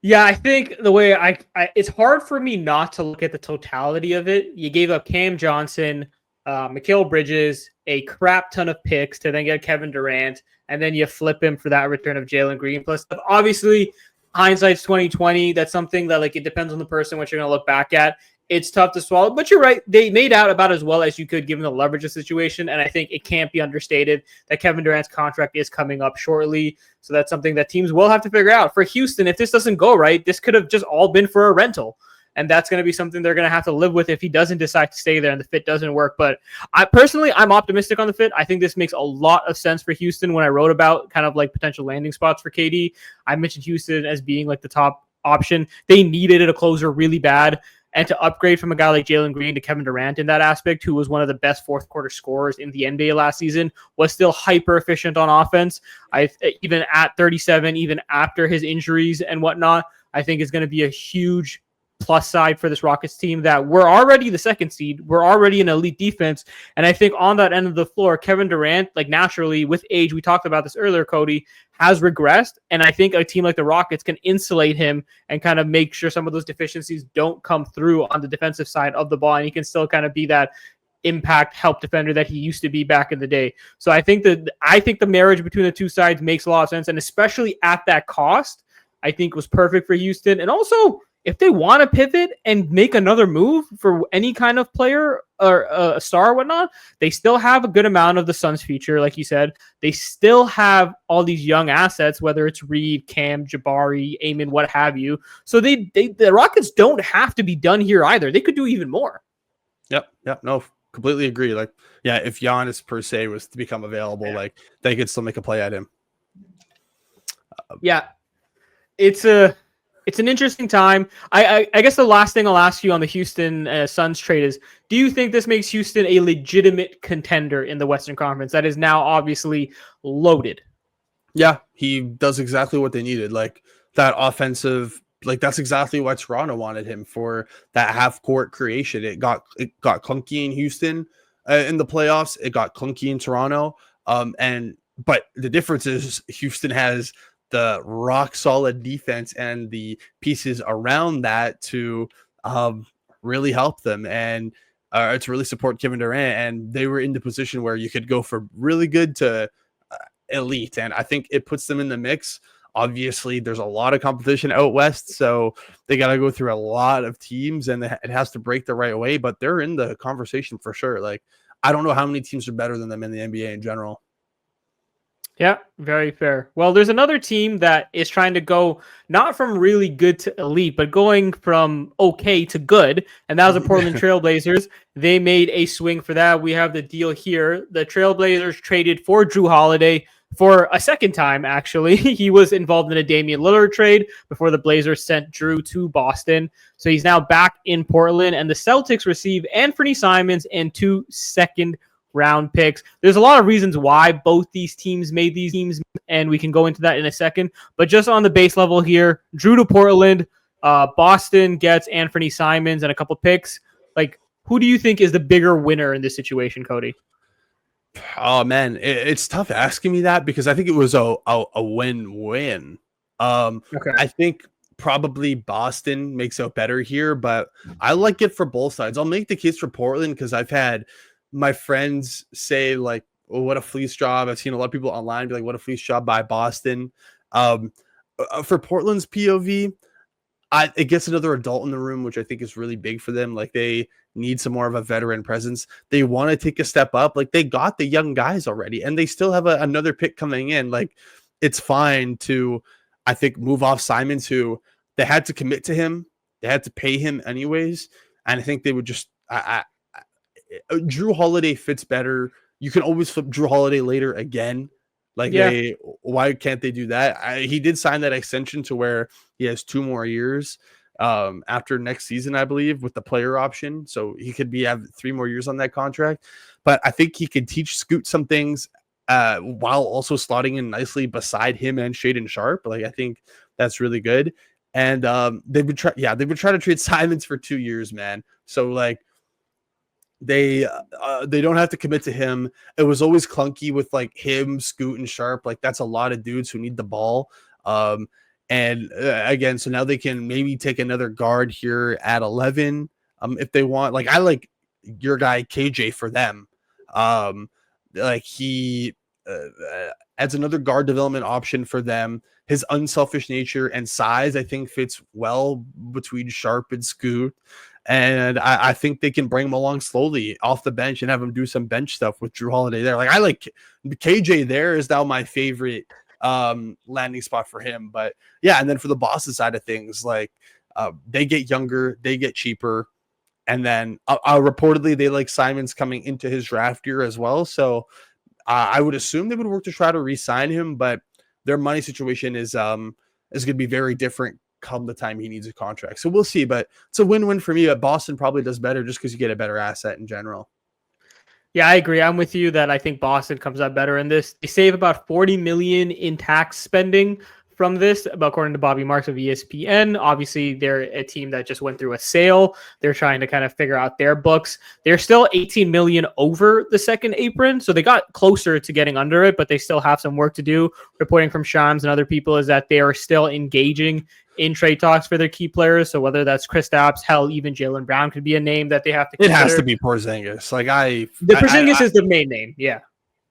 Yeah, I think the way it's hard for me not to look at the totality of it. You gave up Cam Johnson, Mikal Bridges, a crap ton of picks to then get Kevin Durant, and then you flip him for that return of Jalen Green. Plus, obviously, hindsight's 2020. That's something that like it depends on the person what you're gonna look back at. It's tough to swallow, but you're right. They made out about as well as you could given the leverage of the situation. And I think it can't be understated that Kevin Durant's contract is coming up shortly. So that's something that teams will have to figure out. For Houston, if this doesn't go right, this could have just all been for a rental. And that's going to be something they're going to have to live with if he doesn't decide to stay there and the fit doesn't work. But I'm optimistic on the fit. I think this makes a lot of sense for Houston. When I wrote about kind of like potential landing spots for KD, I mentioned Houston as being like the top option. They needed a closer really bad. And to upgrade from a guy like Jalen Green to Kevin Durant in that aspect, who was one of the best fourth quarter scorers in the NBA last season, was still hyper efficient on offense. Even at 37, even after his injuries and whatnot, I think is going to be a huge plus side for this Rockets team that we're already the second seed. We're already an elite defense. And I think on that end of the floor, Kevin Durant, like naturally with age, we talked about this earlier, Coty, has regressed. And I think a team like the Rockets can insulate him and kind of make sure some of those deficiencies don't come through on the defensive side of the ball. And he can still kind of be that impact help defender that he used to be back in the day. So I think the marriage between the two sides makes a lot of sense. And especially at that cost, I think was perfect for Houston. And also, if they want to pivot and make another move for any kind of player or a star or whatnot, they still have a good amount of the Suns future, like you said. They still have all these young assets, whether it's Reed, Cam, Jabari, Amon, what have you. So the Rockets don't have to be done here either. They could do even more. Yep. No, completely agree. Like, yeah, if Giannis per se was to become available, like they could still make a play at him. Yeah, it's an interesting time. I guess the last thing I'll ask you on the Houston Suns trade is, do you think this makes Houston a legitimate contender in the Western Conference that is now obviously loaded? Yeah, he does exactly what they needed. Like that offensive, like that's exactly what Toronto wanted him for, that half court creation. It got clunky in Houston in the playoffs. It got clunky in Toronto. But the difference is Houston has the rock solid defense and the pieces around that to really help them and to really support Kevin Durant. And they were in the position where you could go from really good to elite. And I think it puts them in the mix. Obviously, there's a lot of competition out west, so they got to go through a lot of teams and it has to break the right way. But they're in the conversation for sure. Like, I don't know how many teams are better than them in the NBA in general. Yeah, very fair. Well, there's another team that is trying to go not from really good to elite, but going from okay to good, and that was the Portland Trailblazers. They made a swing for that. We have the deal here. The Trailblazers traded for Jrue Holiday for a second time, actually. He was involved in a Damian Lillard trade before the Blazers sent Jrue to Boston. So he's now back in Portland, and the Celtics receive Anthony Simons and 2 second-round picks. There's a lot of reasons why both these teams made these teams, and we can go into that in a second. But just on the base level here, Jrue to Portland, Boston gets Anthony Simons and a couple picks. Like, who do you think is the bigger winner in this situation, Coty? Oh man, it's tough asking me that because I think it was a win-win. Okay. I think probably Boston makes out better here, but I like it for both sides. I'll make the case for Portland because I've had my friends say like, "Oh, what a fleece job!" I've seen a lot of people online be like, "What a fleece job by Boston." For Portland's POV, it gets another adult in the room, which I think is really big for them. Like they need some more of a veteran presence. They want to take a step up. Like they got the young guys already, and they still have another pick coming in. Like it's fine to, I think, move off Simons, who they had to commit to him. They had to pay him anyways. And I think they would just, Jrue Holiday fits better. You can always flip Jrue Holiday later again. Like why can't they do that? He did sign that extension to where he has 2 more years after next season, I believe, with the player option. So he could have 3 more years on that contract. But I think he could teach Scoot some things while also slotting in nicely beside him and Shaedon Sharpe. Like I think that's really good. and they've been trying to trade Simons for 2 years, man. So like they don't have to commit to him. It was always clunky with like him, Scoot, and Sharp. Like that's a lot of dudes who need the ball. And again, so now they can maybe take another guard here at 11 if they want. Like I like your guy KJ for them. Like he adds another guard development option for them. His unselfish nature and size, I think, fits well between Sharp and Scoot. And I think they can bring him along slowly off the bench and have him do some bench stuff with Drew Holiday there. Like I like KJ there is now my favorite landing spot for him. But yeah, and then for the Boston side of things, like they get younger, they get cheaper. And then reportedly they like Simons coming into his draft year as well. So I would assume they would work to try to re-sign him, but their money situation is going to be very different come the time he needs a contract. So we'll see, but it's a win-win for me. But Boston probably does better just because you get a better asset in general. Yeah, I agree. I'm with you that I think Boston comes out better in this. They save about $40 million in tax spending from this, according to Bobby Marks of ESPN. Obviously, they're a team that just went through a sale. They're trying to kind of figure out their books. They're still $18 million over the second apron, so they got closer to getting under it, but they still have some work to do. Reporting from Shams and other people is that they are still engaging in trade talks for their key players. So whether that's Kristaps, hell, even Jaylen Brown could be a name that they have to consider. It has to be Porzingis. Like Porzingis is the main name. Yeah.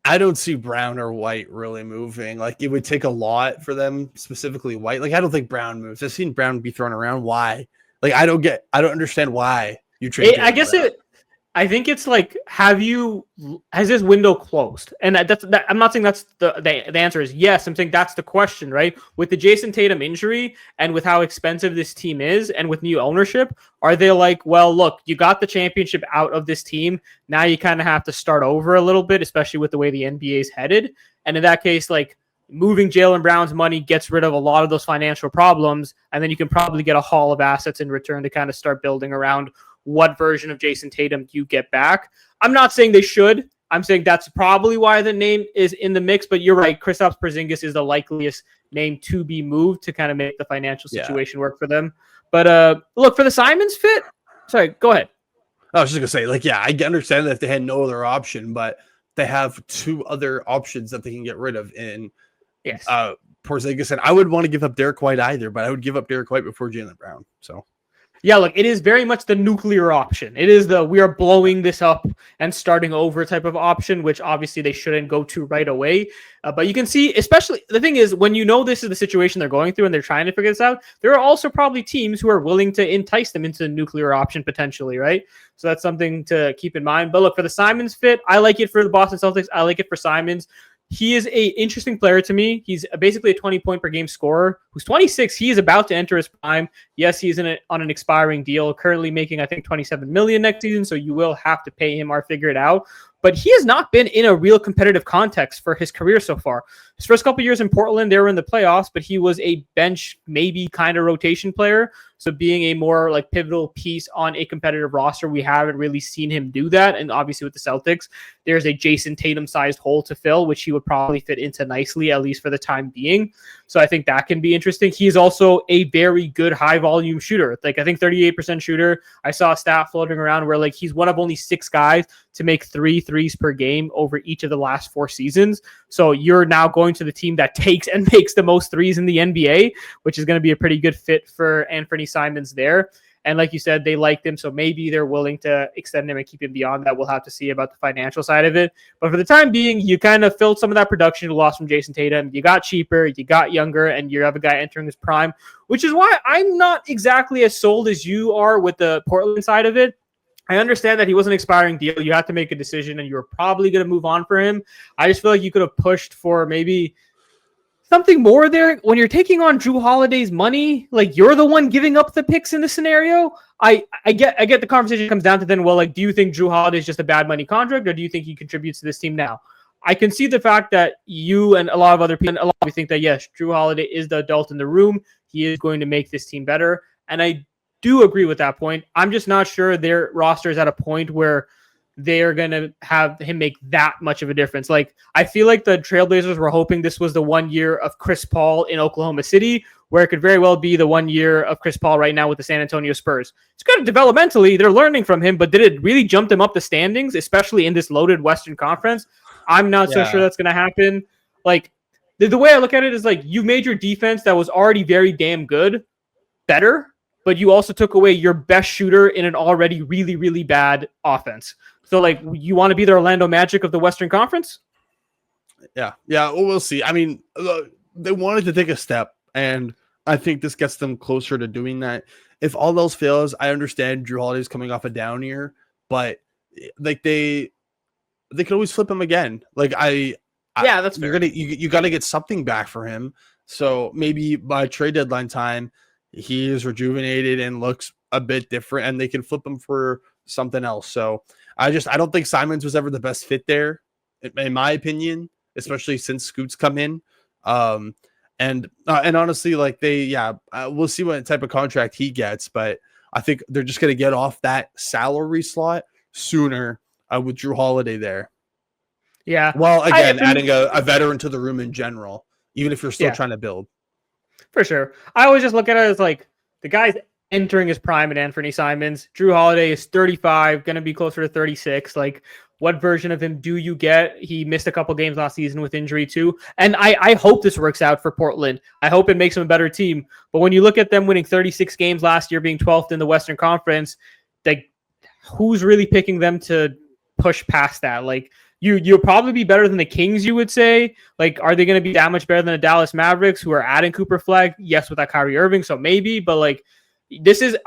I don't see Brown or White really moving. Like it would take a lot for them, specifically White. Like I don't think Brown moves. I've seen Brown be thrown around. Why? Like I don't understand why you trade. I think it's like, has this window closed? And I'm not saying that's the answer is yes. I'm saying that's the question, right? With the Jason Tatum injury and with how expensive this team is and with new ownership, are they like, well, look, you got the championship out of this team. Now you kind of have to start over a little bit, especially with the way the NBA is headed. And in that case, like moving Jaylen Brown's money gets rid of a lot of those financial problems. And then you can probably get a haul of assets in return to kind of start building around what version of Jason Tatum you get back. I'm not saying they should. I'm saying that's probably why the name is in the mix, but you're right. Kristaps Porzingis is the likeliest name to be moved to kind of make the financial situation work for them. But look, for the Simons fit, sorry, go ahead. I was just going to say, like, yeah, I understand that if they had no other option, but they have two other options that they can get rid of in Porzingis. And I would want to give up Derek White either, but I would give up Derek White before Jaylen Brown. So yeah, look, it is very much the nuclear option. It is the we are blowing this up and starting over type of option, which obviously they shouldn't go to right away. But you can see, especially the thing is, when you know this is the situation they're going through and they're trying to figure this out, there are also probably teams who are willing to entice them into the nuclear option potentially, right? So that's something to keep in mind. But look, for the Simons fit, I like it for the Boston Celtics. I like it for Simons. He is a interesting player to me. He's basically a 20-point per game scorer who's 26. He is about to enter his prime. Yes, he's on an expiring deal, currently making, I think, $27 million next season. So you will have to pay him or figure it out. But he has not been in a real competitive context for his career so far. His first couple years in Portland, they were in the playoffs, but he was a bench, maybe kind of rotation player. So being a more like pivotal piece on a competitive roster, we haven't really seen him do that. And obviously with the Celtics, there's a Jason Tatum-sized hole to fill, which he would probably fit into nicely, at least for the time being. So I think that can be interesting. He's also a very good high-volume shooter. Like I think 38% shooter. I saw a stat floating around where like he's one of only 6 guys to make 3 threes per game over each of the last 4 seasons. So you're now going to the team that takes and makes the most threes in the NBA, which is going to be a pretty good fit for Anthony Simons there. And like you said, they liked him, so maybe they're willing to extend him and keep him beyond that. We'll have to see about the financial side of it. But for the time being, you kind of filled some of that production you lost from Jason Tatum. You got cheaper, you got younger, and you have a guy entering his prime, which is why I'm not exactly as sold as you are with the Portland side of it. I understand that he was an expiring deal. You had to make a decision, and you were probably going to move on for him. I just feel like you could have pushed for maybe something more there. When you're taking on Drew Holiday's money, like you're the one giving up the picks in the scenario. I get the conversation comes down to then, well, like, do you think Drew Holiday is just a bad money contract, or do you think he contributes to this team now? I can see the fact that you and a lot of other people think that, yes, Drew Holiday is the adult in the room. He is going to make this team better. And I do agree with that point. I'm just not sure their roster is at a point where they are going to have him make that much of a difference. Like, I feel like the Trailblazers were hoping this was the 1 year of Chris Paul in Oklahoma City, where it could very well be the 1 year of Chris Paul right now with the San Antonio Spurs. It's good developmentally. They're learning from him, but did it really jump them up the standings, especially in this loaded Western Conference? I'm not so sure that's going to happen. Like, the way I look at it is like, you made your defense that was already very damn good better, but you also took away your best shooter in an already really, really bad offense. So, like, you want to be the Orlando Magic of the Western Conference? Yeah. Well, we'll see. I mean, they wanted to take a step, and I think this gets them closer to doing that. If all else fails, I understand Drew Holiday's coming off a down year, but like they could always flip him again. Like that's fair. You got to get something back for him. So maybe by trade deadline time, he is rejuvenated and looks a bit different, and they can flip him for something else. So I don't think Simons was ever the best fit there, in my opinion, especially since Scoot's come in. And honestly, like we'll see what type of contract he gets, but I think they're just going to get off that salary slot sooner with Drew Holiday there. Yeah. Well, again, adding a veteran to the room in general, even if you're still trying to build. For sure. I always just look at it as like the guy's entering his prime in Anthony Simons. Drew Holiday is 35, going to be closer to 36. Like, what version of him do you get? He missed a couple games last season with injury too. And I hope this works out for Portland. I hope it makes them a better team. But when you look at them winning 36 games last year, being 12th in the Western Conference, like, who's really picking them to push past that? Like, you'll probably be better than the Kings, you would say. Like, are they going to be that much better than the Dallas Mavericks, who are adding Cooper Flag? Yes, without Kyrie Irving, so maybe. But like, this is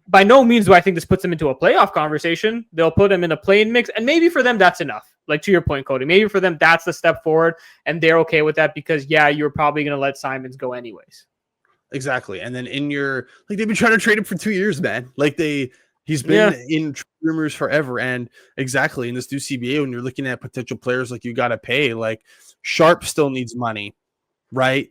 by no means do I think this puts them into a playoff conversation. They'll put them in a play-in mix, and maybe for them that's enough. Like, to your point, Cody, maybe for them that's the step forward, and they're okay with that because you're probably going to let Simons go anyways. Exactly, and then they've been trying to trade him for 2 years, man. Like he's been in rumors forever. And exactly in this new CBA, when you're looking at potential players, like, you got to pay, like, Sharp still needs money, right?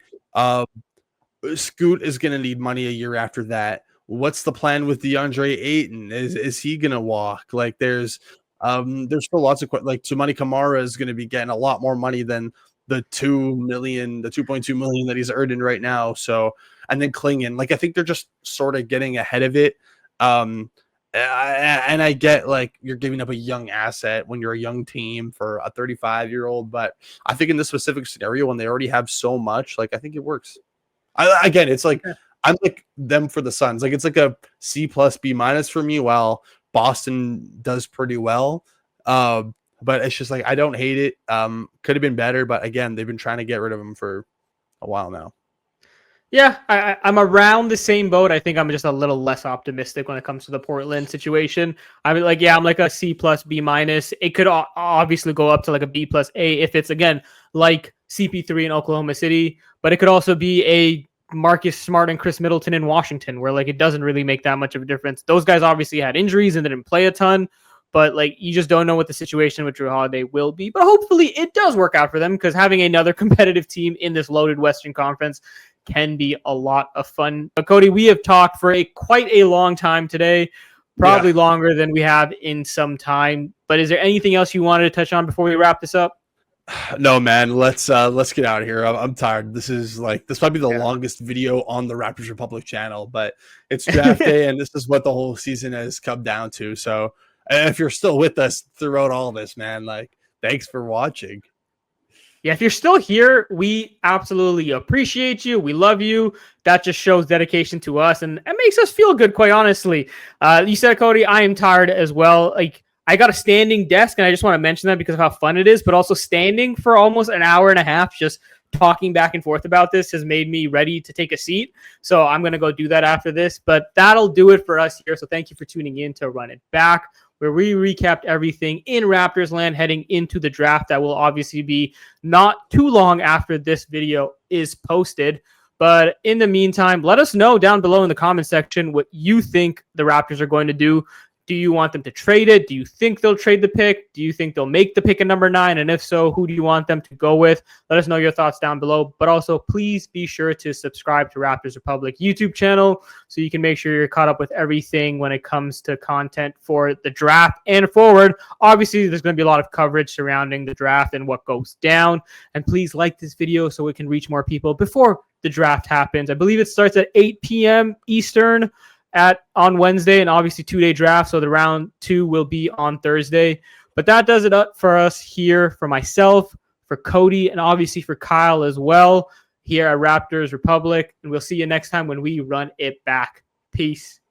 Scoot is going to need money a year after that. What's the plan with DeAndre Ayton? Is he going to walk? Like, there's still lots of, like, Tumani Kamara is going to be getting a lot more money than the 2.2 million that he's earning right now. So, and then Klingon, like, I think they're just sort of getting ahead of it. And I get, like, you're giving up a young asset when you're a young team for a 35-year-old, but I think in this specific scenario, when they already have so much, like, I think it works. Again, it's like, I'm like them for the Suns. Like, it's like a C+ B- for me, while Boston does pretty well. But it's just like, I don't hate it. Could have been better, but again, they've been trying to get rid of him for a while now. Yeah, I'm around the same boat. I think I'm just a little less optimistic when it comes to the Portland situation. I'm like a C+ B-. It could obviously go up to like a B+ A if it's, again, like CP3 in Oklahoma City, but it could also be a Marcus Smart and Chris Middleton in Washington, where, like, it doesn't really make that much of a difference. Those guys obviously had injuries and didn't play a ton, but, like, you just don't know what the situation with Drew Holiday will be. But hopefully it does work out for them, because having another competitive team in this loaded Western Conference can be a lot of fun. But Cody, we have talked for quite a long time today, probably longer than we have in some time. But is there anything else you wanted to touch on before we wrap this up? No, man. Let's get out of here. I'm tired. This might be the longest video on the Raptors Republic channel, but it's draft day, and this is what the whole season has come down to. So if you're still with us throughout all this, man, like, thanks for watching. Yeah, if you're still here, we absolutely appreciate you. We love you. That just shows dedication to us, and it makes us feel good, quite honestly. You said, Cody, I am tired as well. Like, I got a standing desk, and I just want to mention that because of how fun it is, but also standing for almost an hour and a half just talking back and forth about this has made me ready to take a seat. So I'm going to go do that after this, but that'll do it for us here. So thank you for tuning in to Run It Back, where we recapped everything in Raptors land heading into the draft. That will obviously be not too long after this video is posted. But in the meantime, let us know down below in the comment section what you think the Raptors are going to do Do you want them to trade it? Do you think they'll trade the pick? Do you think they'll make the pick at number 9? And if so, who do you want them to go with? Let us know your thoughts down below. But also, please be sure to subscribe to Raptors Republic YouTube channel so you can make sure you're caught up with everything when it comes to content for the draft and forward. Obviously, there's going to be a lot of coverage surrounding the draft and what goes down. And please like this video so we can reach more people before the draft happens. I believe it starts at 8 p.m. Eastern on Wednesday, and obviously 2-day draft, so the round 2 will be on Thursday. But that does it up for us here, for myself, for Coty, and obviously for Kyle as well here at Raptors Republic. And we'll see you next time when we run it back. Peace.